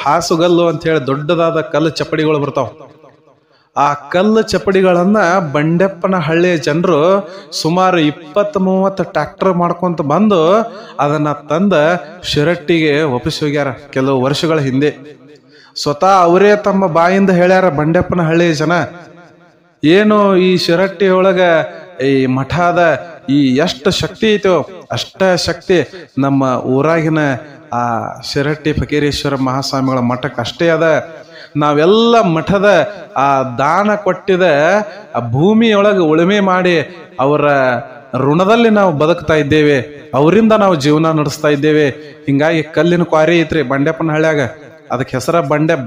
ಹಾಸುಗಲ್ಲು ಅಂತ ಹೇಳಿ ದೊಡ್ಡದಾದ ಕಲ್ಲು ಚಪ್ಪಡಿಗಳು ಬರ್ತಾವ. ಆ ಕಲ್ಲು ಚಪ್ಪಡಿಗಳನ್ನ ಬಂಡೆಪ್ಪನ ಹಳ್ಳಿಯ ಜನರು ಸುಮಾರು 20-30 ಟ್ರ್ಯಾಕ್ಟರ್ ಮಾಡ್ಕೊಂತ ಬಂದು ಅದನ್ನ ತಂದ ಶಿರಟ್ಟಿಗೆ ಒಪ್ಪಿಸಿ ಹೋಗ್ಯಾರ. ಕೆಲವು ವರ್ಷಗಳ ಹಿಂದೆ ಸ್ವತಃ ಅವರೇ ತಮ್ಮ ಬಾಯಿಂದ ಹೇಳ್ಯಾರ ಬಂಡೆಪ್ಪನ ಹಳ್ಳಿಯ ಜನ, ಏನು ಈ ಶಿರಟ್ಟಿ ಒಳಗ ಈ ಮಠದ ಈ ಎಷ್ಟು ಶಕ್ತಿ ಐತೋ ಅಷ್ಟ ಶಕ್ತಿ ನಮ್ಮ ಊರಾಗಿನ ಆ ಶಿರಟ್ಟಿ ಫಕೀರೇಶ್ವರ ಮಹಾಸ್ವಾಮಿಗಳ ಮಠಕ್ಕೆ ಅಷ್ಟೇ ಅದ. ನಾವೆಲ್ಲ ಮಠದ ಆ ದಾನ ಕೊಟ್ಟಿದ ಆ ಭೂಮಿಯೊಳಗೆ ಉಳುಮೆ ಮಾಡಿ ಅವರ ಋಣದಲ್ಲಿ ನಾವು ಬದುಕ್ತಾ ಇದ್ದೇವೆ, ಅವರಿಂದ ನಾವು ಜೀವನ ನಡೆಸ್ತಾ ಇದ್ದೇವೆ. ಹಿಂಗಾಗಿ ಕಲ್ಲಿನ ಕ್ವಾರಿ ಐತ್ರಿ ಬಂಡೆಪ್ಪನ ಹಳ್ಳ್ಯಾಗ, ಅದಕ್ಕೆ ಹೆಸರ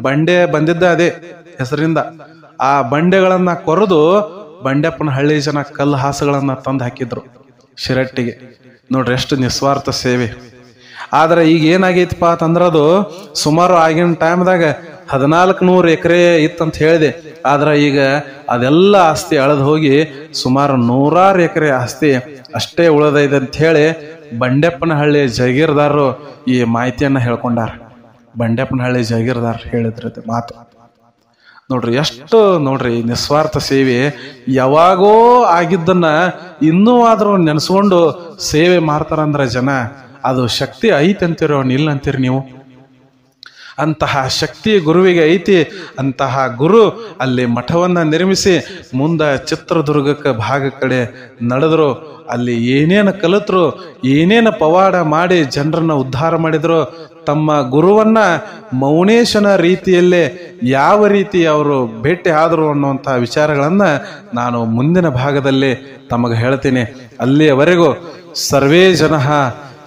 ಬಂಡೆ ಬಂದಿದ್ದ ಅದೇ ಹೆಸರಿಂದ. ಆ ಬಂಡೆಗಳನ್ನ ಕೊರೆದು ಬಂಡೆಪ್ಪನ ಹಳ್ಳಿ ಜನ ಕಲ್ಲು ಹಾಸುಗಳನ್ನ ತಂದು ಹಾಕಿದ್ರು ಶಿರಟ್ಟಿಗೆ. ನೋಡ್ರಿ ಎಷ್ಟು ನಿಸ್ವಾರ್ಥ ಸೇವೆ. ಆದ್ರೆ ಈಗ ಏನಾಗೈತಿಪ್ಪ ಅಂತಂದ್ರ ಅದು ಸುಮಾರು ಆಗಿನ ಟೈಮ್ದಾಗ 1400 ಎಕರೆ ಇತ್ತಂತ ಹೇಳಿದೆ. ಆದ್ರೆ ಈಗ ಅದೆಲ್ಲ ಆಸ್ತಿ ಅಳದ್ ಹೋಗಿ ಸುಮಾರು 100 ಎಕರೆ ಆಸ್ತಿ ಅಷ್ಟೇ ಉಳಿದೈತೆ ಅಂತ ಹೇಳಿ ಬಂಡೆಪ್ಪನ ಹಳ್ಳಿ ಜಾಗೀರ್ದಾರರು ಈ ಮಾಹಿತಿಯನ್ನ ಹೇಳ್ಕೊಂಡಾರ. ಬಂಡೆಪ್ಪನ ಹಳ್ಳಿ ಜಾಗೀರ್ದಾರ್ ಹೇಳಿದ್ರತೆ ಮಾತು. ನೋಡ್ರಿ ನಿಸ್ವಾರ್ಥ ಸೇವೆ ಯಾವಾಗೋ ಆಗಿದ್ದನ್ನ ಇನ್ನೂ ಆದ್ರೂ ನೆನೆಸ್ಕೊಂಡು ಸೇವೆ ಮಾಡ್ತಾರಂದ್ರ ಜನ, ಅದು ಶಕ್ತಿ ಐತಿ ಅಂತೀರೋ ಇಲ್ಲ ಅಂತೀರಿ ನೀವು? ಅಂತಹ ಶಕ್ತಿ ಗುರುವಿಗೆ ಐತಿ. ಅಂತಹ ಗುರು ಅಲ್ಲಿ ಮಠವನ್ನ ನಿರ್ಮಿಸಿ ಮುಂದ ಚಿತ್ರದುರ್ಗಕ್ಕೆ ಭಾಗ ಕಡೆ ನಡೆದ್ರು. ಅಲ್ಲಿ ಏನೇನು ಕಲಿತರು, ಏನೇನು ಪವಾಡ ಮಾಡಿ ಜನರನ್ನ ಉದ್ಧಾರ ಮಾಡಿದ್ರು, ತಮ್ಮ ಗುರುವನ್ನ ಮೌನೇಶನ ರೀತಿಯಲ್ಲೇ ಯಾವ ರೀತಿ ಅವರು ಭೇಟಿ ಆದರು ಅನ್ನುವಂಥ ವಿಚಾರಗಳನ್ನ ನಾನು ಮುಂದಿನ ಭಾಗದಲ್ಲಿ ತಮಗೆ ಹೇಳ್ತೀನಿ. ಅಲ್ಲಿಯವರೆಗೂ ಸರ್ವೇ ಜನಃ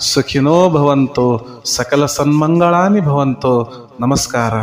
ಸುಖಿನೋ ಭವಂತು, ಸಕಲ ಸನ್ಮಂಗಳಾನಿ ಭವಂತು. ನಮಸ್ಕಾರ.